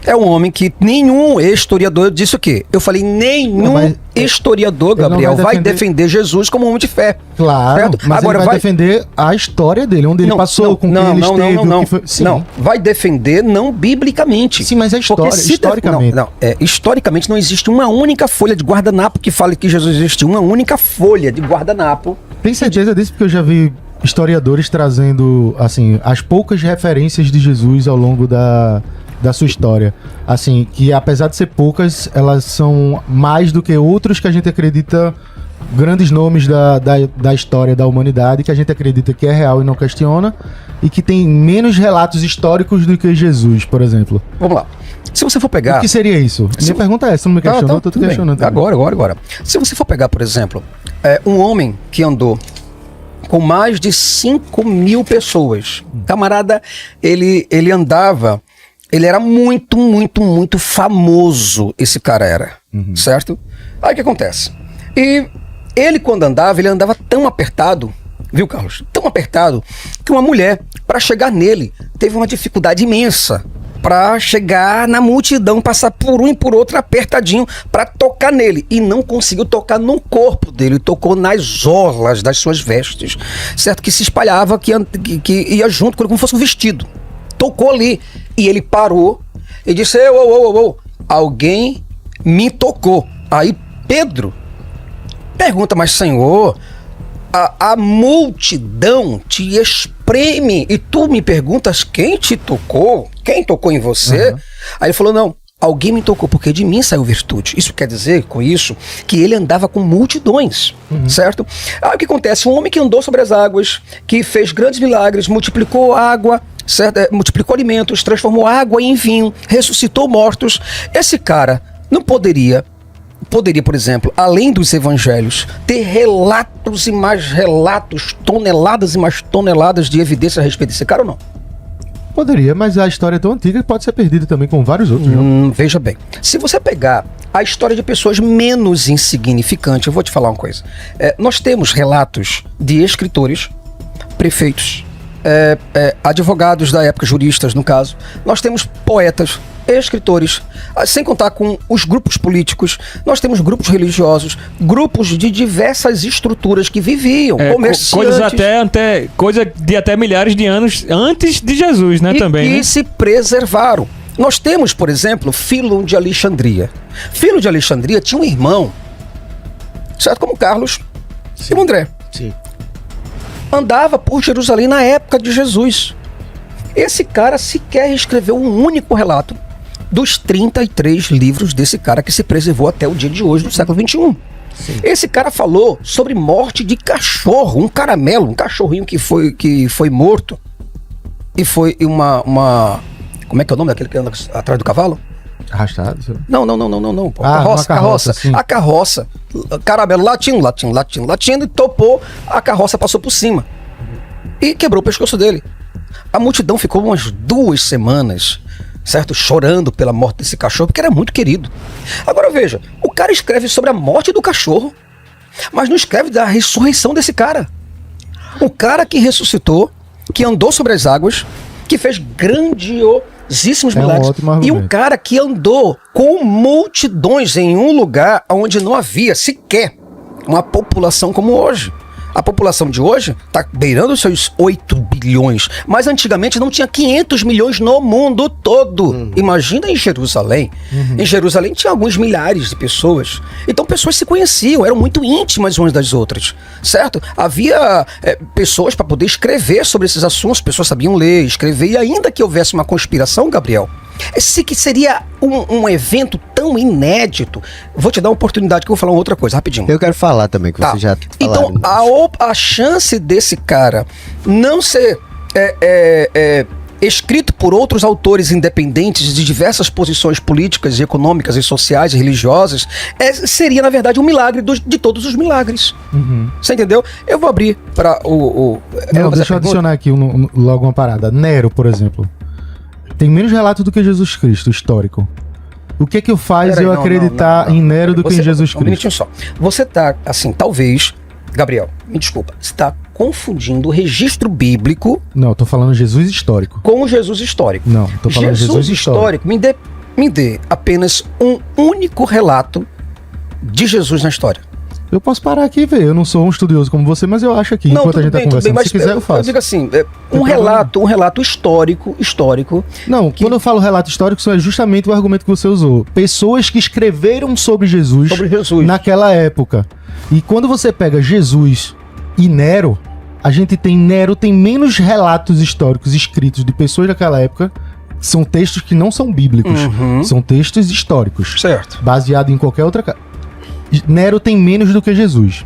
É um homem que nenhum historiador disse o quê? Eu falei, nenhum Não, mas historiador, ele não Gabriel, vai vai defender Jesus como um homem de fé. Claro, certo? mas Agora ele vai defender a história dele, onde ele passou, com quem ele esteve. o que foi... Sim. Não, vai defender não biblicamente. Sim, mas é história, Porque se historicamente. historicamente não existe uma única folha de guardanapo que fale que Jesus existiu. Uma única folha de guardanapo. Tem certeza disso? Porque eu já vi historiadores trazendo, assim, as poucas referências de Jesus ao longo da sua história. Assim, que apesar de ser poucas, elas são mais do que outros que a gente acredita, grandes nomes da história da humanidade, que a gente acredita que é real e não questiona, e que tem menos relatos históricos do que Jesus, por exemplo. Vamos lá. Se você for pegar... O que seria isso? Minha pergunta é essa, não me questionou, eu tô te tudo bem. questionando. também. Agora. Se você for pegar, por exemplo, um homem que andou com mais de 5.000 pessoas. Camarada, ele andava... Ele era muito, muito, muito famoso, esse cara era, certo? Aí o que acontece? E ele, quando andava, ele andava tão apertado, viu, Carlos? Tão apertado, que uma mulher, para chegar nele, teve uma dificuldade imensa para chegar na multidão, passar por um e por outro apertadinho para tocar nele. E não conseguiu tocar no corpo dele, tocou nas orlas das suas vestes, certo? Que se espalhava, que ia junto com ele como fosse um vestido. Tocou ali. E ele parou e disse, alguém me tocou. Aí Pedro pergunta, mas Senhor, a multidão te espreme e tu me perguntas quem te tocou? Quem tocou em você? Aí ele falou, não, alguém me tocou, porque de mim saiu virtude. Isso quer dizer, com isso, que ele andava com multidões, certo? Aí o que acontece? Um homem que andou sobre as águas, que fez grandes milagres, multiplicou água, certo? Multiplicou alimentos, transformou água em vinho, ressuscitou mortos. Esse cara não poderia, por exemplo, além dos evangelhos, ter relatos e mais relatos, toneladas e mais toneladas de evidência a respeito desse cara ou não? Poderia, mas a história é tão antiga que pode ser perdida também com vários outros. Não? Veja bem, se você pegar a história de pessoas menos insignificantes, eu vou te falar uma coisa. Nós temos relatos de escritores, prefeitos, advogados da época, juristas no caso, nós temos poetas, escritores, sem contar com os grupos políticos, nós temos grupos religiosos, grupos de diversas estruturas que viviam, comerciantes. Coisa de até milhares de anos antes de Jesus, né, e também, que né? se preservaram. Nós temos, por exemplo, Filo de Alexandria. Filo de Alexandria tinha um irmão, certo? Como Carlos e o André. Sim. Andava por Jerusalém na época de Jesus. Esse cara sequer escreveu um único relato dos 33 livros desse cara que se preservou até o dia de hoje, do século XXI. Sim. Esse cara falou sobre morte de cachorro, um caramelo, um cachorrinho que foi morto. E foi uma... Como é que é o nome daquele que anda atrás do cavalo? Arrastado? Sei lá. Não. Pô, Uma carroça, sim. A carroça. Caramelo latindo, e topou, a carroça passou por cima. E quebrou o pescoço dele. A multidão ficou umas 2 semanas, certo? Chorando pela morte desse cachorro, porque era muito querido. Agora veja, o cara escreve sobre a morte do cachorro, mas não escreve da ressurreição desse cara. O cara que ressuscitou, que andou sobre as águas, que fez grandiosíssimos milagres. E um cara que andou com multidões em um lugar onde não havia sequer uma população como hoje. A população de hoje está beirando os seus 8 bilhões, mas antigamente não tinha 500 milhões no mundo todo. Imagina em Jerusalém. Em Jerusalém tinha alguns milhares de pessoas. Então pessoas se conheciam, eram muito íntimas umas das outras, certo? Havia pessoas para poder escrever sobre esses assuntos, pessoas sabiam ler, escrever, e ainda que houvesse uma conspiração, Gabriel, esse que seria um evento tão inédito. Vou te dar uma oportunidade que eu vou falar uma outra coisa, rapidinho. Eu quero falar também, que você já Então, a chance desse cara não ser escrito por outros autores independentes de diversas posições políticas, econômicas, e sociais e religiosas, seria, na verdade, um milagre de todos os milagres. Você entendeu? Eu vou abrir para Não, deixa eu adicionar aqui logo uma parada. Nero, por exemplo, tem menos relatos do que Jesus Cristo, histórico. O que faz eu acreditar em Nero do que em Jesus Cristo? Um minutinho só. Você tá, assim, talvez... Gabriel, me desculpa. Você tá confundindo o registro bíblico... Não, eu tô falando Jesus histórico. ...com o Jesus histórico. Não, tô falando Jesus histórico. Me dê apenas um único relato de Jesus na história. Eu posso parar aqui e ver. Eu não sou um estudioso como você, mas eu acho aqui, enquanto a gente tá conversando. Mas se quiser, eu faço. Eu digo assim, um relato histórico. Não, quando eu falo relato histórico, isso é justamente o argumento que você usou. Pessoas que escreveram sobre Jesus naquela época. E quando você pega Jesus e Nero, Nero tem menos relatos históricos escritos de pessoas daquela época. São textos que não são bíblicos. São textos históricos. Certo. Baseado em qualquer outra... Nero tem menos do que Jesus.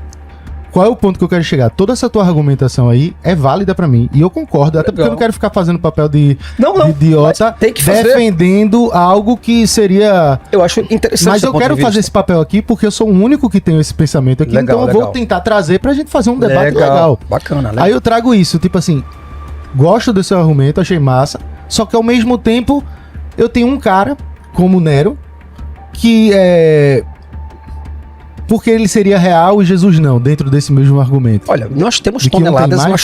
Qual é o ponto que eu quero chegar? Toda essa tua argumentação aí é válida pra mim. E eu concordo, até porque eu não quero ficar fazendo papel de idiota, tem que fazer. defendendo algo que seria... Eu acho interessante. Mas eu quero fazer esse papel aqui porque eu sou o único que tenho esse pensamento aqui. Então eu vou tentar trazer pra gente fazer um debate legal. Bacana, né? Aí eu trago isso, tipo assim, gosto desse argumento, achei massa, só que ao mesmo tempo eu tenho um cara como Nero que porque ele seria real e Jesus não, dentro desse mesmo argumento. Olha, nós temos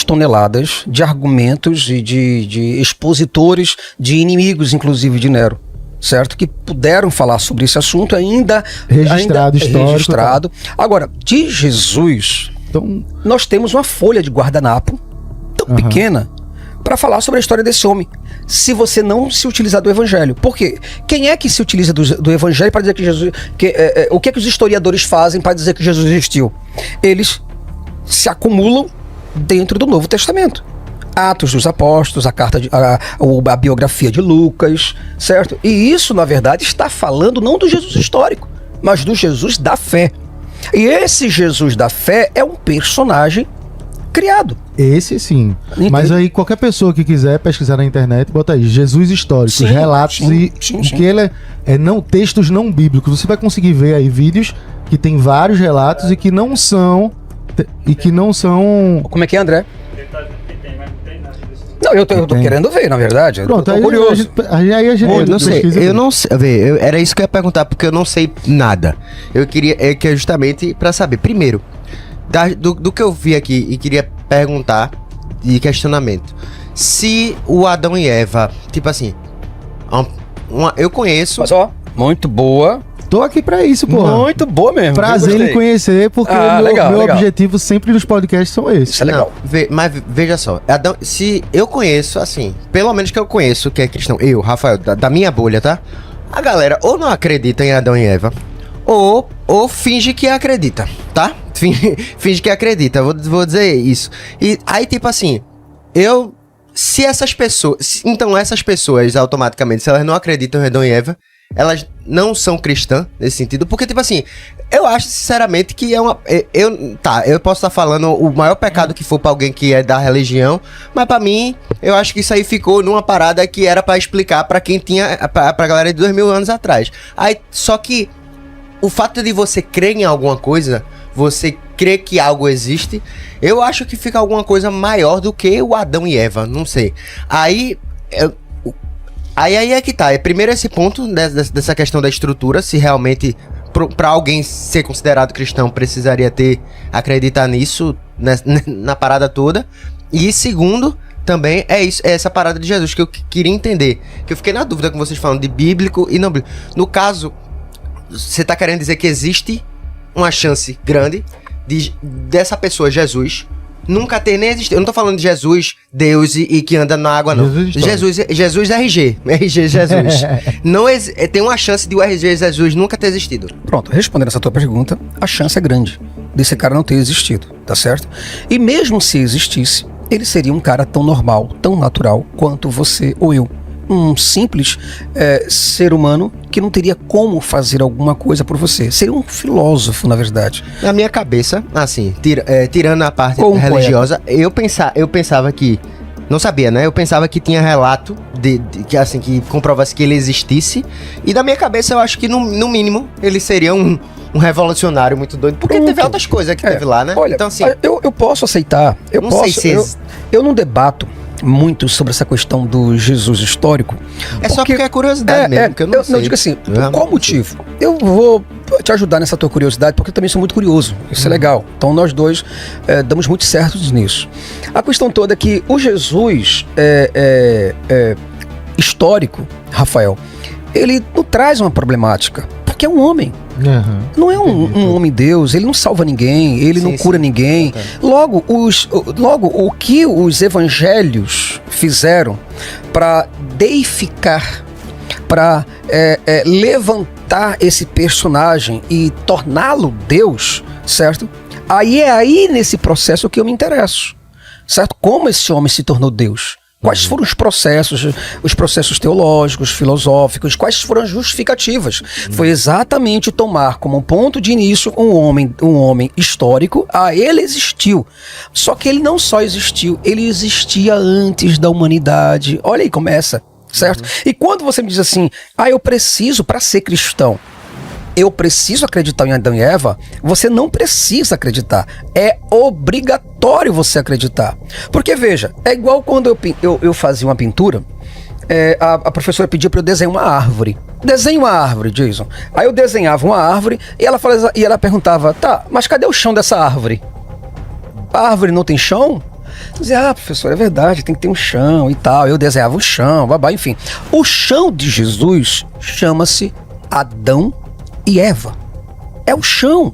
toneladas de argumentos e de expositores, de inimigos, inclusive, de Nero, certo? Que puderam falar sobre esse assunto registrado. Agora, de Jesus, então, nós temos uma folha de guardanapo tão pequena para falar sobre a história desse homem, se você não se utilizar do evangelho. Por quê? Quem é que se utiliza do evangelho para dizer que Jesus... o que os historiadores fazem para dizer que Jesus existiu? Eles se acumulam dentro do Novo Testamento. Atos dos Apóstolos, a biografia de Lucas, certo? E isso, na verdade, está falando não do Jesus histórico, mas do Jesus da fé. E esse Jesus da fé é um personagem criado. Esse sim. Entendi. Mas aí qualquer pessoa que quiser pesquisar na internet, bota aí Jesus históricos, relatos que ele não textos não bíblicos. Você vai conseguir ver aí vídeos que tem vários relatos e que não são Como é que é, André? Não, eu tô querendo ver, na verdade. Pronto, eu tô curioso. Eu não sei. Era isso que eu ia perguntar, porque eu não sei nada. Eu queria que é justamente para saber. Primeiro, do que eu vi aqui e queria perguntar de questionamento. se o Adão e Eva, tipo assim, eu conheço... Mas ó, muito boa. Tô aqui pra isso, pô. Muito boa mesmo. Prazer eu em gostei. conhecer, porque Ah, meu legal. objetivo sempre nos podcasts são esses. Isso é legal. Mas veja só, se eu conheço, assim, pelo menos que eu conheço, que é cristão, eu, Rafael, da minha bolha, tá? A galera ou não acredita em Adão e Eva, ou finge que acredita, tá? Finge que acredita, vou dizer isso. E aí, tipo assim, se essas pessoas, então essas pessoas, automaticamente, se elas não acreditam em Adão e Eva, elas não são cristãs nesse sentido, porque, tipo assim, eu acho, sinceramente, que é uma... Eu posso estar falando o maior pecado que for pra alguém que é da religião, mas pra mim, eu acho que isso aí ficou numa parada que era pra explicar pra quem tinha... pra galera de 2000 anos atrás. Aí, só que o fato de você crer em alguma coisa, você crer que algo existe, eu acho que fica alguma coisa maior do que o Adão e Eva, não sei. Aí é que tá. Primeiro esse ponto dessa questão da estrutura, se realmente pra alguém ser considerado cristão precisaria acreditar nisso, na parada toda. E segundo, também é essa parada de Jesus que eu queria entender. Que eu fiquei na dúvida com vocês falando de bíblico e não bíblico. No caso, você tá querendo dizer que existe uma chance grande dessa pessoa, Jesus, nunca ter nem existido. Eu não tô falando de Jesus, Deus e que anda na água, não. Jesus RG Jesus. Não tem uma chance de o RG Jesus nunca ter existido. Pronto, respondendo essa tua pergunta, a chance é grande desse cara não ter existido, tá certo? E mesmo se existisse, ele seria um cara tão normal, tão natural quanto você ou eu. Um simples ser humano que não teria como fazer alguma coisa por você. Seria um filósofo, na verdade. Na minha cabeça, assim, tirando a parte Como religiosa, eu pensava que... Não sabia, né? Eu pensava que tinha relato que comprovasse que ele existisse. E na minha cabeça eu acho que, no mínimo, ele seria um revolucionário muito doido. Porque Pronto. teve outras coisas que teve lá, né? Olha, então, assim, eu posso aceitar. Eu não debato muito sobre essa questão do Jesus histórico. É só porque é curiosidade mesmo, que eu não sei. Não, digo assim, por qual motivo? Eu vou te ajudar nessa tua curiosidade, porque eu também sou muito curioso. Isso é legal. Então nós dois damos muito certo nisso. A questão toda é que o Jesus histórico, Rafael, ele não traz uma problemática, porque é um homem. Uhum. Não é um homem-deus, ele não salva ninguém, ele não cura ninguém. Logo, o que os evangelhos fizeram para deificar, para levantar esse personagem e torná-lo Deus, certo? Aí nesse processo que eu me interesso, certo? Como esse homem se tornou Deus? Quais foram os processos teológicos, filosóficos, quais foram as justificativas? Foi exatamente tomar como ponto de início um homem histórico. Ele existiu. Só que ele não só existiu, ele existia antes da humanidade. Olha aí, começa, certo? E quando você me diz assim, eu preciso, para ser cristão, eu preciso acreditar em Adão e Eva, você não precisa acreditar. É obrigatório você acreditar. Porque, veja, é igual quando eu fazia uma pintura, a professora pedia para eu desenhar uma árvore. Desenhe uma árvore, Jason. Aí eu desenhava uma árvore e ela perguntava, tá, mas cadê o chão dessa árvore? A árvore não tem chão? Eu dizia, professor, é verdade, tem que ter um chão e tal. Eu desenhava um chão, enfim. O chão de Jesus chama-se Adão e Eva. É o chão.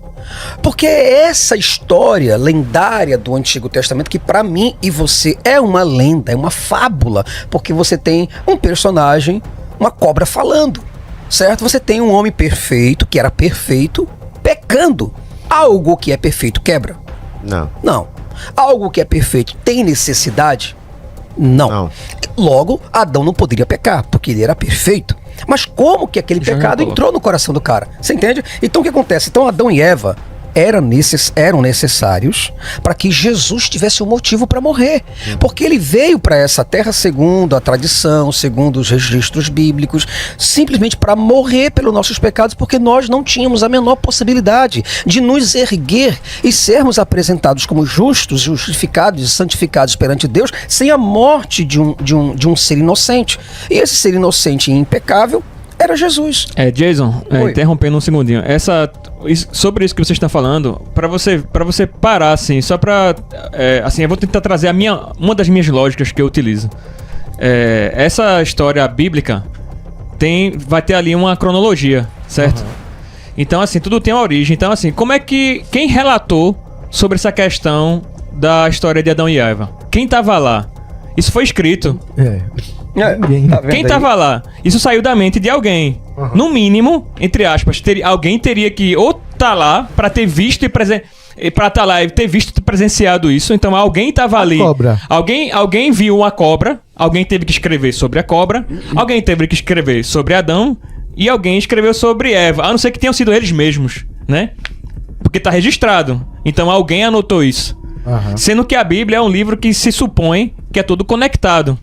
Porque é essa história lendária do Antigo Testamento que para mim e você é uma lenda, é uma fábula, porque você tem um personagem, uma cobra falando, certo? Você tem um homem perfeito, que era perfeito, pecando. Algo que é perfeito quebra? Não. Algo que é perfeito tem necessidade? Não. Logo, Adão não poderia pecar, porque ele era perfeito. Mas como que aquele pecado entrou no coração do cara? Você entende? Então o que acontece? Então Adão e Eva eram necessários para que Jesus tivesse um motivo para morrer. Porque ele veio para essa terra, segundo a tradição, segundo os registros bíblicos, simplesmente para morrer pelos nossos pecados, porque nós não tínhamos a menor possibilidade de nos erguer e sermos apresentados como justos, justificados e santificados perante Deus, sem a morte de um ser inocente. E esse ser inocente e impecável era Jesus. Jason, interrompendo um segundinho. sobre isso que você está falando, pra você parar, assim, só pra... assim, eu vou tentar trazer uma das minhas lógicas que eu utilizo. Essa história bíblica vai ter ali uma cronologia, certo? Então, assim, tudo tem uma origem. Então, assim, como é que... Quem relatou sobre essa questão da história de Adão e Eva? Quem tava lá? Isso foi escrito. Ninguém. Tá vendo Quem aí? tava lá? Isso saiu da mente de alguém. No mínimo, entre aspas, alguém teria que ou tá lá pra ter visto pra tá lá e ter visto e presenciado isso. Então alguém tava ali. Cobra. Alguém viu uma cobra. Alguém teve que escrever sobre a cobra. Alguém teve que escrever sobre Adão. E alguém escreveu sobre Eva. A não ser que tenham sido eles mesmos, né? Porque tá registrado. Então alguém anotou isso. Sendo que a Bíblia é um livro que se supõe que é tudo conectado,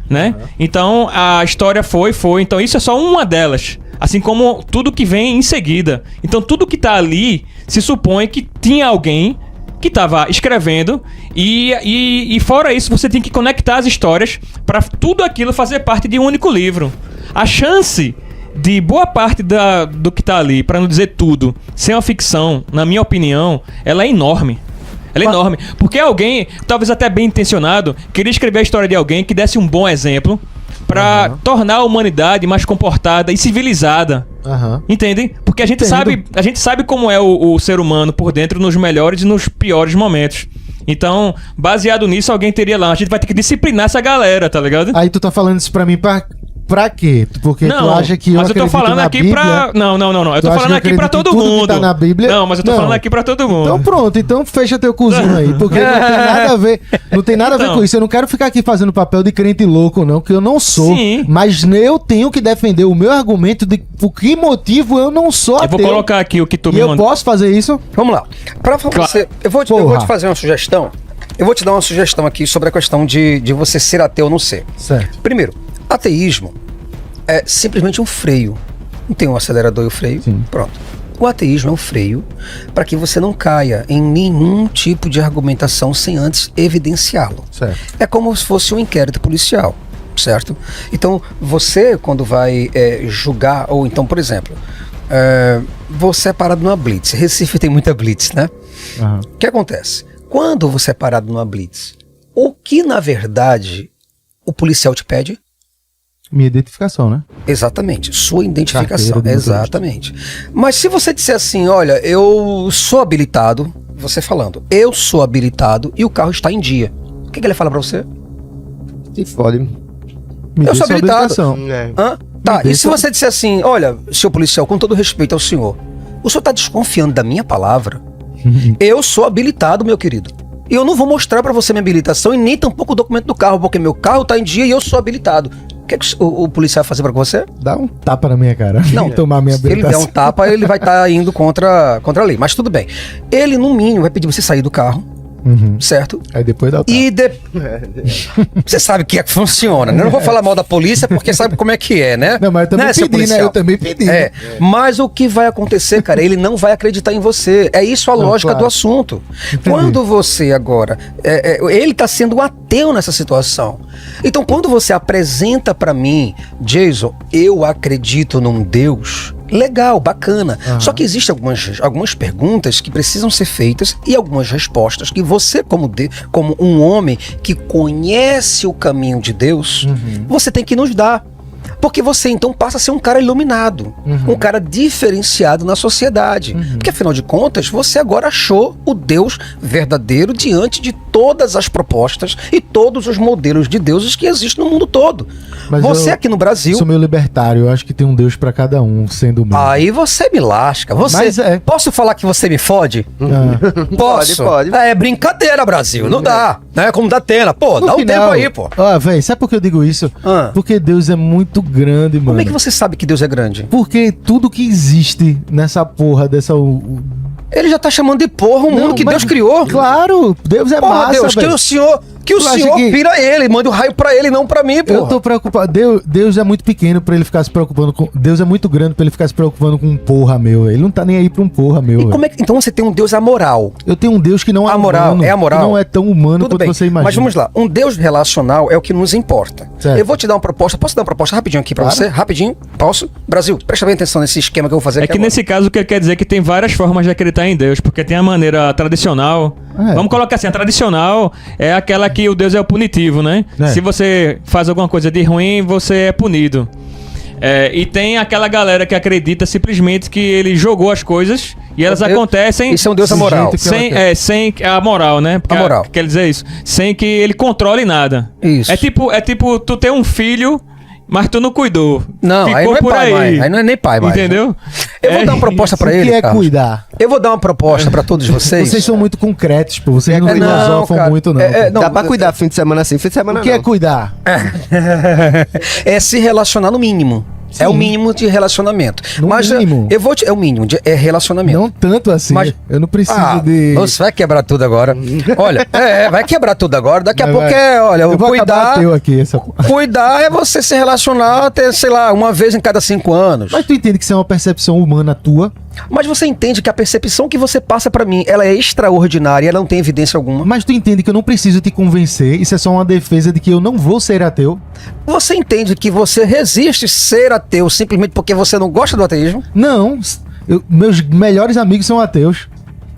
né? Então a história foi. Então isso é só uma delas. Assim como tudo que vem em seguida. Então tudo que tá ali se supõe que tinha alguém que tava escrevendo e fora isso você tem que conectar as histórias para tudo aquilo fazer parte de um único livro. A chance de boa parte do que tá ali, para não dizer tudo, ser uma ficção, na minha opinião, ela é enorme. Ela é enorme. Porque alguém, talvez até bem intencionado, queria escrever a história de alguém que desse um bom exemplo pra tornar a humanidade mais comportada e civilizada. Entendem? Porque a gente sabe como é o ser humano por dentro nos melhores e nos piores momentos. Então, baseado nisso, alguém teria lá. A gente vai ter que disciplinar essa galera, tá ligado? Aí tu tá falando isso pra mim pra quê? Porque tu acha que mas eu tô acredito falando na aqui Bíblia? pra... Não. Eu tô acha falando que eu aqui pra acredito em todo tudo que mundo. tá na Bíblia? Não, mas eu tô Não. falando aqui pra todo mundo. Então pronto, então fecha teu cozinho aí, porque não tem nada a ver, Então. com isso. Eu não quero ficar aqui fazendo papel de crente louco não, que eu não sou. Sim. Mas eu tenho que defender o meu argumento de por que motivo eu não sou Eu ateu. vou colocar aqui o que tu E me eu mandou. posso fazer isso? Vamos lá. Pra você, eu vou te fazer uma sugestão. Eu vou te dar uma sugestão aqui sobre a questão de você ser ateu ou não ser. Certo. Primeiro, ateísmo é simplesmente um freio. Não tem um acelerador e o freio. Sim. Pronto. O ateísmo é um freio para que você não caia em nenhum tipo de argumentação sem antes evidenciá-lo. Certo. É como se fosse um inquérito policial, certo? Então, você, quando vai julgar, ou então, por exemplo, você é parado numa blitz. Recife tem muita blitz, né? O que acontece? Quando você é parado numa blitz, o que, na verdade, o policial te pede? Minha identificação, né? Exatamente, sua identificação. Carteira do Exatamente. Mas se você disser assim, olha, eu sou habilitado, você falando, eu sou habilitado e o carro está em dia, o que ele fala pra você? Se fode. Me Eu dê sou sua habilitado. habilitação. Hã? Tá, Me e se você disser assim, olha, senhor policial, com todo respeito ao senhor, o senhor está desconfiando da minha palavra? Eu sou habilitado, meu querido. E eu não vou mostrar pra você minha habilitação e nem tampouco o documento do carro, porque meu carro tá em dia e eu sou habilitado. O que, o policial vai fazer pra você? Dá um tapa na minha cara. Não, tomar minha se ele der um habilitação. tapa, ele vai estar indo contra a lei. Mas tudo bem. Ele, no mínimo, vai pedir você sair do carro, certo? Aí depois dá o tapa. E você sabe que é que funciona, né? Eu não vou falar mal da polícia porque sabe como é que é, né? Não, mas eu também seu pedi, né? policial? Eu também pedi. Mas o que vai acontecer, cara, ele não vai acreditar em você. É isso a lógica claro. do assunto. Quando você agora... ele tá sendo um ateu nessa situação. Então, quando você apresenta pra mim, Jason, eu acredito num Deus... Legal, bacana. Só que existem algumas perguntas que precisam ser feitas e algumas respostas que você, como um homem que conhece o caminho de Deus, você tem que nos dar. Porque você então passa a ser um cara iluminado, um cara diferenciado na sociedade. Porque afinal de contas, você agora achou o Deus verdadeiro diante de todas as propostas e todos os modelos de deuses que existem no mundo todo. Mas você eu aqui no Brasil... sou meio libertário, eu acho que tem um Deus pra cada um, sendo o meu. Aí você me lasca. Mas Posso falar que você me fode? Posso. Pode. É brincadeira, Brasil. Não dá. Não é como da Atena. Pô, No dá um final, tempo aí, pô. Ó, véi, sabe por que eu digo isso? Porque Deus é muito grande, mano. Como é que você sabe que Deus é grande? Porque tudo que existe nessa porra dessa... Ele já tá chamando de porra o mundo que mas- Deus criou. Claro, Deus é Porra, massa, Deus, velho. que o senhor Que o Tu acha senhor que- pira ele, manda o raio pra ele, não pra mim, pô. Eu tô preocupado. Deus é muito pequeno pra ele ficar se preocupando com. Deus é muito grande pra ele ficar se preocupando com um porra meu. Ele não tá nem aí pra um porra meu. E velho. como é que, então você tem um Deus amoral. Eu tenho um Deus que não é Amoral, humano. é amoral. Que não é tão humano Tudo quanto bem, você imagina. mas vamos lá. Um Deus relacional é o que nos importa. Certo. Eu vou te dar uma proposta. Posso dar uma proposta rapidinho aqui pra Claro. você? Rapidinho? Posso? Brasil, presta bem atenção nesse esquema que eu vou fazer É aqui que agora. nesse caso o que ele quer dizer é que tem várias formas de acreditar em Deus, porque tem a maneira tradicional. É. Vamos colocar assim, a tradicional é aquela que o Deus é o punitivo, né? É. Se você faz alguma coisa de ruim, você é punido. E tem aquela galera que acredita simplesmente que ele jogou as coisas e elas acontecem Isso é um Deus Do amoral. jeito que ela sem, quer. sem a moral, né? Porque Amoral. quer dizer isso. Sem que ele controle nada. Isso. É tipo tu ter um filho, mas tu não cuidou. Não, aí não é por pai mais. Aí não é nem pai mais. Entendeu? Eu vou dar uma proposta pra o ele, que é Carlos. cuidar? Eu vou dar uma proposta pra todos vocês. Vocês são muito concretos, pô. Vocês não não, filosofam cara. muito, não. Não, Dá pra cuidar fim de semana assim, fim de semana O que não. é cuidar? É se relacionar no mínimo. É o Sim. mínimo de relacionamento. No Mas mínimo. eu vou te, é o mínimo, é relacionamento. Não tanto assim. Mas- Eu não preciso Ah, de. Você vai quebrar tudo agora. Olha, vai quebrar tudo agora. Daqui a Vai, pouco vai. olha, Eu vou acabar cuidar. teu aqui. Cuidar é você se relacionar até, sei lá, uma vez em cada 5 anos. Mas tu entende que isso é uma percepção humana tua? Mas você entende que a percepção que você passa pra mim, ela é extraordinária, ela não tem evidência alguma. Mas tu entende que eu não preciso te convencer. Isso é só uma defesa de que eu não vou ser ateu. Você entende que você resiste ser ateu simplesmente porque você não gosta do ateísmo? Não. Meus melhores amigos são ateus.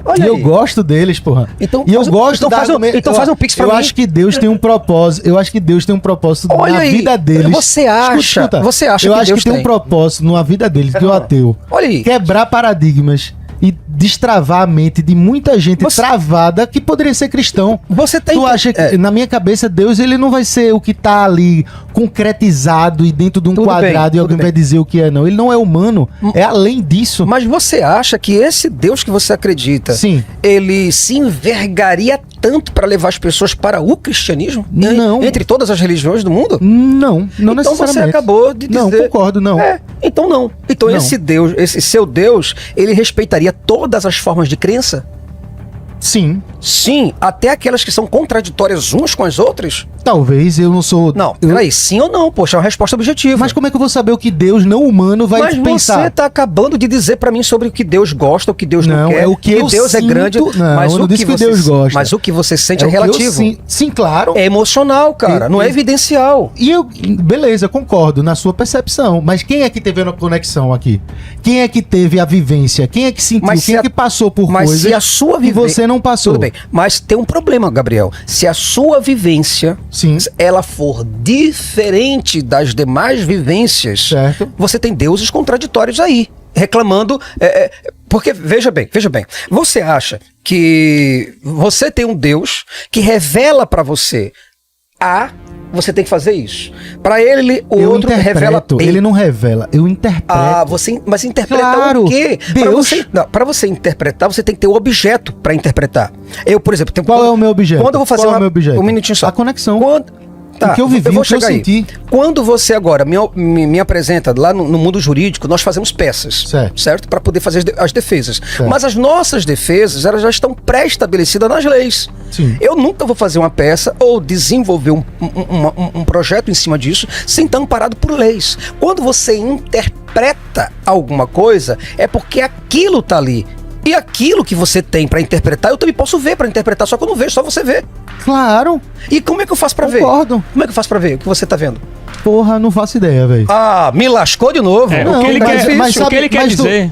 Olha E eu aí. gosto deles, porra. Então e eu faz um- gosto então da faz um- argumen- então faz um pix pra eu mim. acho que Deus tem um propósito. Eu acho que Deus tem um propósito Olha na aí. vida deles. Você acha- você acha eu que acho Deus que tem um tem? propósito na vida deles, que o ateu. Olha aí. Quebrar paradigmas e destravar a mente de muita gente Você- travada que poderia ser cristão. Você tem Tu acha que, na minha cabeça, Deus ele não vai ser o que tá ali concretizado e dentro de um Tudo quadrado bem, e alguém tudo vai bem. dizer o que é, não. Ele não é humano, é além disso. Mas você acha que esse Deus que você acredita, Sim. ele se envergaria tanto para levar as pessoas para o cristianismo? Não. Entre todas as religiões do mundo? Não Então necessariamente. você acabou de dizer... Não, concordo, não. Então não. Então Não. esse Deus, esse seu Deus, ele respeitaria todas as formas de crença? Sim. Sim, até aquelas que são contraditórias umas com as outras? Talvez eu não sou. Não, eu... peraí, sim ou não? Poxa, é uma resposta objetiva. Mas como é que eu vou saber o que Deus não humano vai Mas pensar? você tá acabando de dizer pra mim sobre o que Deus gosta, o que Deus não, Não, quer. é o que eu Deus é sinto. grande, Não, mas eu o não disse que você, Deus gosta. Mas o que você sente é, o que eu relativo. Sim, claro. É emocional, cara, não é E- evidencial. E eu, beleza, concordo na sua percepção, mas quem é que teve a conexão aqui? Quem é que teve a vivência? Quem é que sentiu? Mas se Quem é a- que passou por Mas coisas se a sua que vivência... você não passou? Tudo bem, mas tem um problema, Gabriel. Se a sua vivência, Sim. ela for diferente das demais vivências, Certo. você tem deuses contraditórios aí, reclamando... porque, veja bem, você acha que você tem um Deus que revela pra você você tem que fazer isso. Pra ele, o Eu outro revela interpreto, ele não revela, eu interpreto. mas interpreta Claro, o quê? Deus. Pra você interpretar, você tem que ter o objeto pra interpretar. Eu, por exemplo, tenho... Qual é o meu objeto? Quando eu vou fazer Qual é o meu objeto? um minutinho só. A conexão. Tá, O que eu vivi, vou o que eu chegar aí. senti. Quando você agora me apresenta lá no mundo jurídico, nós fazemos peças, Certo. Para poder fazer as defesas. Certo. Mas as nossas defesas, elas já estão pré-estabelecidas nas leis. Sim. Eu nunca vou fazer uma peça ou desenvolver um projeto em cima disso sem estar amparado por leis. Quando você interpreta alguma coisa, é porque aquilo tá ali. E aquilo que você tem pra interpretar, eu também posso ver pra interpretar, só que eu não vejo, só você vê. Claro, E como é que eu faço pra ver? concordo. Como é que eu faço pra ver o que você tá vendo? Porra, não faço ideia, velho. Ah, me lascou de novo. O que ele quer- o que ele quer dizer.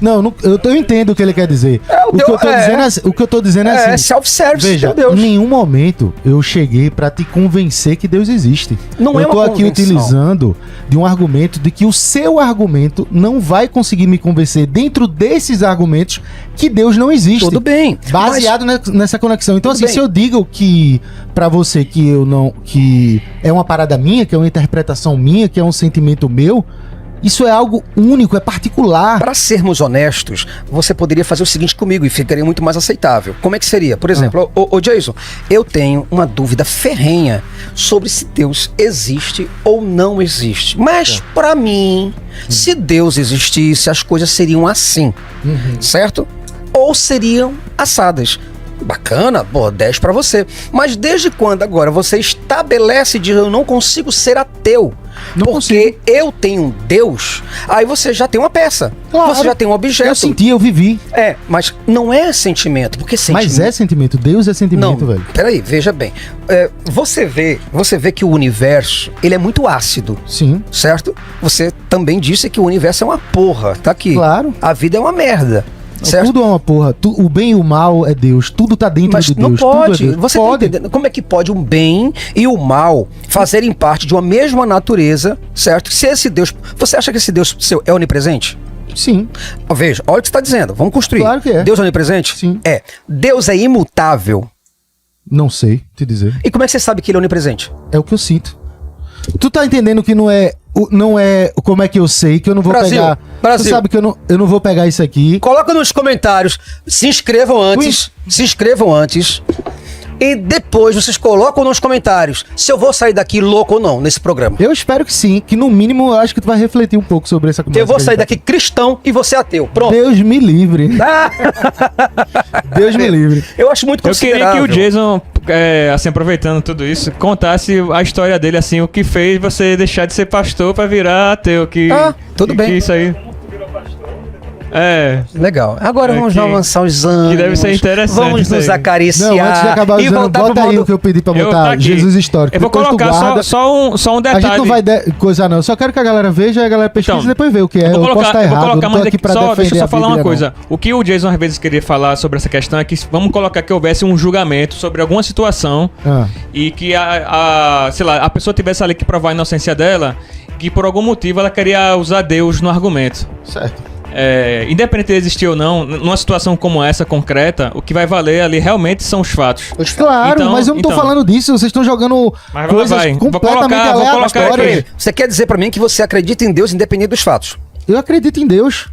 Eu entendo o que ele quer dizer. É, o que eu tô Deus- dizendo é assim- o que eu tô dizendo é É assim. self-service, Veja, meu Deus. em nenhum momento eu cheguei pra te convencer que Deus existe. Não é eu tô uma aqui convenção. utilizando de um argumento de que o seu argumento não vai conseguir me convencer dentro desses argumentos que Deus não existe. Tudo bem. Baseado nessa conexão. Então, Tudo assim, bem. se eu digo que pra você que eu não. Que é uma parada minha, que é uma interpretação minha, que é um sentimento meu, isso é algo único, é particular. Para sermos honestos, você poderia fazer o seguinte comigo e ficaria muito mais aceitável. Como é que seria? Por exemplo, ô Jason, eu tenho uma dúvida ferrenha sobre se Deus existe ou não existe. Mas para mim, se Deus existisse, as coisas seriam assim, certo? Ou seriam assadas. Bacana, pô, 10 pra você. Mas desde quando agora você estabelece de eu não consigo ser ateu? Não porque eu tenho um Deus, aí você já tem uma peça. Claro. Você já tem um objeto. Eu senti, eu vivi. É, mas não é sentimento, porque sentimento... Mas é sentimento. Deus é sentimento, Não, velho. peraí, veja bem. Você vê que o universo, ele é muito ácido, Sim. certo? Você também disse que o universo é uma porra, tá aqui. Claro. A vida é uma merda, certo? Tudo é uma porra. O bem e o mal é Deus. Tudo tá dentro Mas de não Deus. pode. Tudo é Deus. Você pode. tá entendendo? Como é que pode o bem e o mal fazerem parte de uma mesma natureza, certo? Se esse Deus... Você acha que esse Deus seu é onipresente? Sim. Veja, olha o que você está dizendo. Vamos construir. Claro que é. Deus é onipresente? Sim. É. Deus é imutável. Não sei te dizer. E como é que você sabe que ele é onipresente? É o que eu sinto. Tu tá entendendo que não é como é que eu sei que eu não vou Brasil, pegar. Brasil. Tu sabe que eu não vou pegar isso aqui. Coloca nos comentários. Se inscrevam antes. Se inscrevam antes. E depois vocês colocam nos comentários se eu vou sair daqui louco ou não nesse programa. Eu espero que sim, que no mínimo eu acho que tu vai refletir um pouco sobre essa conversa. Eu vou que a sair gente daqui cristão e você ateu. tá- Pronto. Deus me livre. Deus me livre. Eu acho muito Eu queria que considerável. o Jason, assim, aproveitando tudo isso, contasse a história dele, assim, o que fez você deixar de ser pastor pra virar ateu. Tudo bem. Que isso aí. É. Legal. Agora É vamos que- avançar os anos. que deve ser interessante Vamos isso nos aí. acariciar. Não, antes de acabar e usando, voltar pro bota aí modo... o que eu pedi pra Eu botar. tá aqui. Jesus histórico. Eu vou Depois tu colocar guarda. só um A detalhe. gente não vai coisa não. Eu só quero que a galera veja e a galera pesquise Então, e depois vê o que é. Eu Eu vou posso colocar, estar eu vou errado. colocar Eu não tô mais aqui aqui, pra deixa eu defender só a falar uma Bíblia, coisa. O que o Jason às vezes queria falar sobre essa questão é que vamos colocar que houvesse um julgamento sobre alguma situação não. e que sei lá, a pessoa tivesse ali que provar a inocência dela, que por algum motivo ela queria usar Deus no argumento. Certo. Independente de existir ou não, numa situação como essa concreta, o que vai valer ali realmente são os fatos. Claro, Então- mas eu não tô então. falando disso. Vocês estão jogando Mas coisas vai. completamente Vou colocar aleatórias. aqui. Você quer dizer pra mim que você acredita em Deus independente dos fatos? Eu acredito em Deus.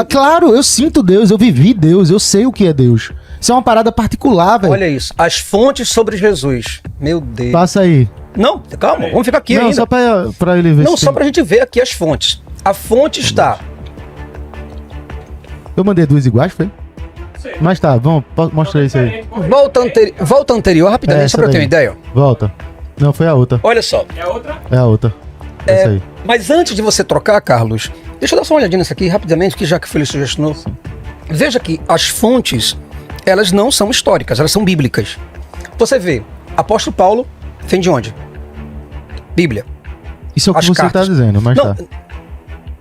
Claro, eu sinto Deus, eu vivi Deus, eu sei o que é Deus. Isso é uma parada particular, velho. Olha isso. As fontes sobre Jesus. Meu Deus. Passa aí. Não, calma. Vamos ficar aqui Não, ainda. só pra ele ver Não, se só tem. pra gente ver aqui as fontes. A fonte está... Eu mandei duas iguais, foi? Mas tá, vamos, mostra isso aí. Volta anterior rapidamente, só Essa pra eu ter uma daí. ideia. Volta. Não, foi a outra. Olha só. É outra? É a outra. Essa aí. Mas antes de você trocar, Carlos, deixa eu dar só uma olhadinha nessa aqui rapidamente, que já que o Felipe sugestionou. Veja que as fontes, elas não são históricas, elas são bíblicas. Você vê, apóstolo Paulo vem de onde? Bíblia. Isso é o que As você cartas. tá dizendo, mas Não, tá.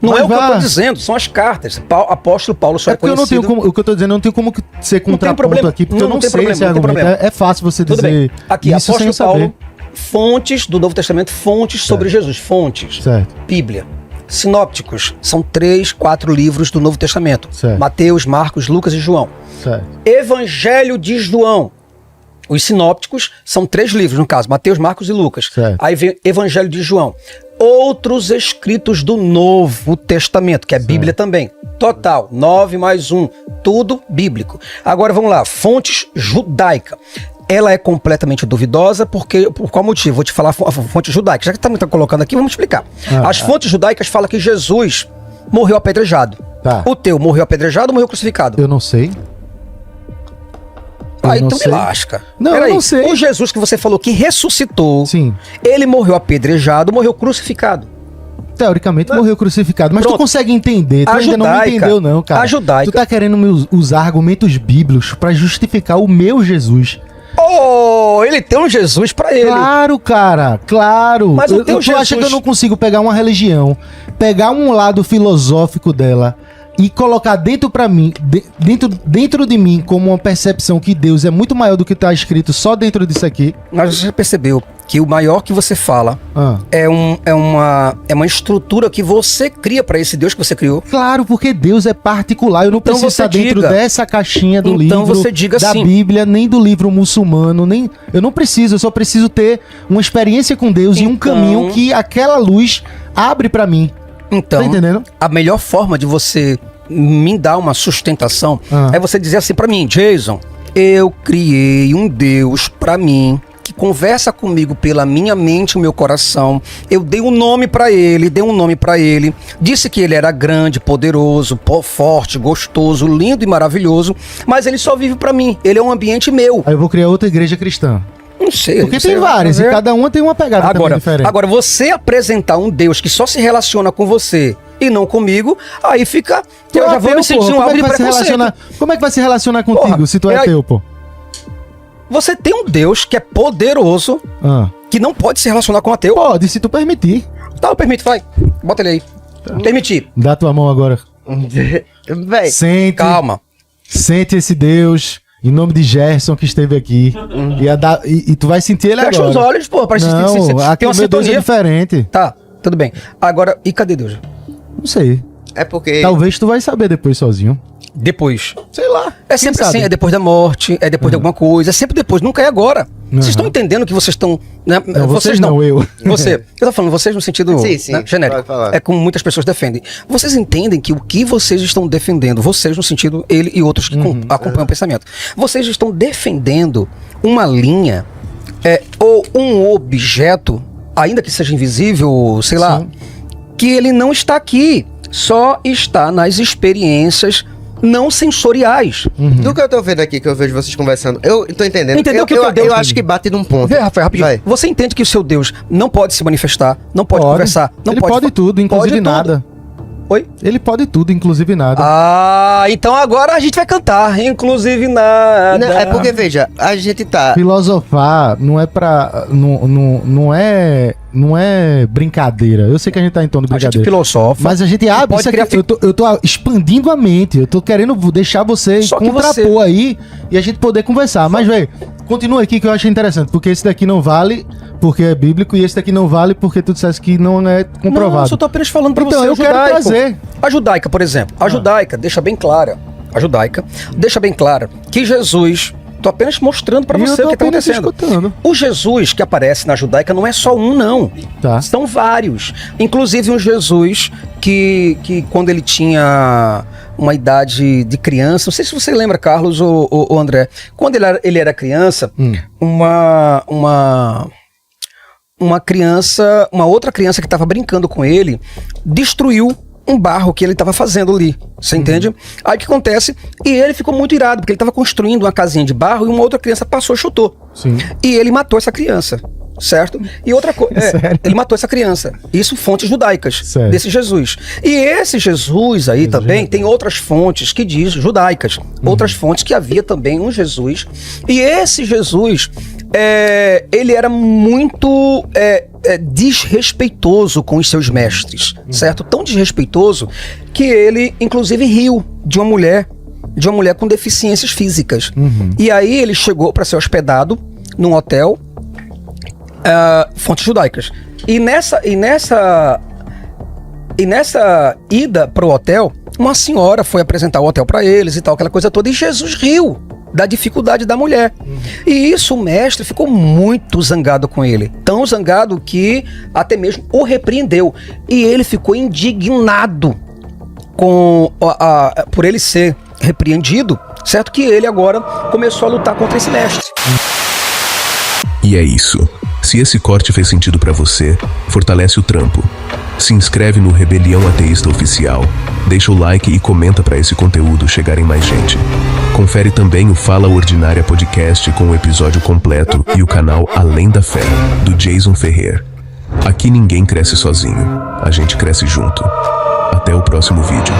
não Mas é o que eu vá. tô dizendo, são as cartas. Apóstolo Paulo só é, É porque eu não conhecido... tenho como. O que eu tô dizendo, eu não tenho como ser contraponto problema. aqui, porque Não, eu não não tem sei problema, esse não tem argumento. problema. É fácil você Tudo dizer bem. Aqui, isso sem apóstolo eu saber. Paulo, fontes do Novo Testamento, fontes sobre Jesus, fontes. Certo. Bíblia. Sinópticos, são 3, 4 livros do Novo Testamento. Certo. Mateus, Marcos, Lucas e João. Certo. Evangelho de João. Os sinópticos são 3 livros, no caso, Mateus, Marcos e Lucas. Certo. Aí vem Evangelho de João. Outros escritos do Novo Testamento, que é Bíblia também. Total, 9 mais 1, tudo bíblico. Agora vamos lá, fontes judaica. Ela é completamente duvidosa, porque por qual motivo? Vou te falar a fonte judaica. Já que estamos colocando aqui, vamos explicar. As fontes judaicas falam que Jesus morreu apedrejado. Tá. O teu morreu apedrejado ou morreu crucificado? Eu não sei. Aí não tu me sei. lasca. Não, Peraí, eu não sei. O Jesus que você falou que ressuscitou, Sim. ele morreu apedrejado, morreu crucificado. Teoricamente morreu crucificado, mas Pronto. tu consegue entender, tu A ainda não me judaica- entendeu não, cara. a judaica- Tu tá querendo usar argumentos bíblicos pra justificar o meu Jesus. Oh, ele tem um Jesus pra ele. Claro, cara, claro. Mas o teu tu acha Jesus- que eu não consigo pegar uma religião, pegar um lado filosófico dela e colocar dentro pra mim, dentro de mim como uma percepção que Deus é muito maior do que tá escrito só dentro disso aqui? Mas você já percebeu que o maior que você fala Ah. é uma estrutura que você cria pra esse Deus que você criou. Claro, porque Deus é particular. Eu não Então preciso você estar dentro diga. dessa caixinha do Então livro, você diga da sim. Bíblia, nem do livro muçulmano, nem. Eu não preciso. Eu só preciso ter uma experiência com Deus e um Então- caminho que aquela luz abre pra mim. Então, Tá entendendo? a melhor forma de você me dar uma sustentação Ah. é você dizer assim pra mim, Jason, eu criei um Deus pra mim que conversa comigo pela minha mente e o meu coração. Eu dei um nome pra ele, disse que ele era grande, poderoso, forte, gostoso, lindo e maravilhoso, mas ele só vive pra mim, ele é um ambiente meu. Aí eu vou criar outra igreja cristã. Não sei. Porque não sei, tem várias, e mas cada uma tem uma pegada também diferente. Agora, você apresentar um Deus que só se relaciona com você e não comigo, aí fica... Eu já vou me sentir um alvo de preconceito. Como é que vai se relacionar contigo, Porra, se tu é ateu, pô? Você tem um Deus que é poderoso, que não pode se relacionar com ateu. Pode, se tu permitir. Tá, eu permito, vai. Bota ele aí. Permitir. Dá tua mão agora. Véi, Sente. Calma. Sente esse Deus, em nome de Gerson que esteve aqui. E tu vai sentir ele Fecha agora. os olhos, pô, pra Não, aqui tem o uma meu Deus é sintonia. diferente. Tá, tudo bem. Agora, e cadê Deus? Não sei. é porque... Talvez tu vai saber depois sozinho. Depois. Sei lá. É sempre quem assim, sabe? é depois da morte, é depois de alguma coisa, é sempre depois, nunca é agora. Vocês estão entendendo que vocês estão... Né? Não, vocês não, eu. Você. Eu tô falando vocês no sentido Sim, né, genérico. pode falar. É como muitas pessoas defendem. Vocês entendem que o que vocês estão defendendo, vocês no sentido, ele e outros que acompanham o pensamento, vocês estão defendendo uma linha ou um objeto, ainda que seja invisível, sei lá, Sim. que ele não está aqui, só está nas experiências não sensoriais. Do que eu tô vendo aqui, que eu vejo vocês conversando, eu tô entendendo. Entendeu que o teu Deus- eu acho que bate num ponto. Vê, Rafael, rapidinho. Vai. Você entende que o seu Deus não pode se manifestar, não pode conversar, não Ele pode... pode tudo, inclusive pode tudo. nada. Oi? Ele pode tudo, inclusive nada. Ah, então agora a gente vai cantar, inclusive nada. Não, é porque, veja, a gente tá... Filosofar não é pra. Não é brincadeira. Eu sei que a gente tá em torno de A gente brincadeira. filosofa. Mas a gente abre. pode Isso aqui, criar eu tô expandindo a mente. Eu tô querendo deixar você Só que contrapor aí e a gente poder conversar. Mas, velho, continua aqui que eu achei interessante. Porque esse daqui não vale porque é bíblico e esse daqui não vale porque tu disseste que não é comprovado. Não, eu só tô apenas falando pra Então, você. eu o quero judaico. trazer. A judaica, por exemplo. A judaica deixa bem clara. A judaica deixa bem clara que Jesus... Tô apenas mostrando pra E eu você tô o que tá apenas acontecendo. escutando. O Jesus que aparece na judaica não é só um, não. Tá. São vários. Inclusive um Jesus que quando ele tinha uma idade de criança, não sei se você lembra, Carlos ou André, quando ele era criança, uma criança, uma outra criança que estava brincando com ele, destruiu um barro que ele estava fazendo ali, você entende? Aí o que acontece? E ele ficou muito irado, porque ele estava construindo uma casinha de barro e uma outra criança passou e chutou. Sim. E ele matou essa criança, certo? E outra coisa, Sério? ele matou essa criança. Isso fontes judaicas, Sério? desse Jesus. E esse Jesus aí também tem outras fontes que diz judaicas, outras fontes que havia também um Jesus. E esse Jesus, ele era muito desrespeitoso com os seus mestres, certo? Tão desrespeitoso que ele, inclusive, riu de uma mulher com deficiências físicas. E aí ele chegou para ser hospedado num hotel, fontes judaicas. E nessa ida pro hotel, uma senhora foi apresentar o hotel para eles e tal, aquela coisa toda, e Jesus riu da dificuldade da mulher. E isso o mestre ficou muito zangado com ele. Tão zangado que até mesmo o repreendeu. E ele ficou indignado por ele ser repreendido, certo? Que ele agora começou a lutar contra esse mestre. E é isso. Se esse corte fez sentido pra você, fortalece o trampo. Se inscreve no Rebelião Ateísta Oficial, deixa o like e comenta pra esse conteúdo chegar em mais gente. Confere também o Fala Ordinária Podcast com o episódio completo e o canal Além da Fé, do Jason Ferrer. Aqui ninguém cresce sozinho, a gente cresce junto. Até o próximo vídeo.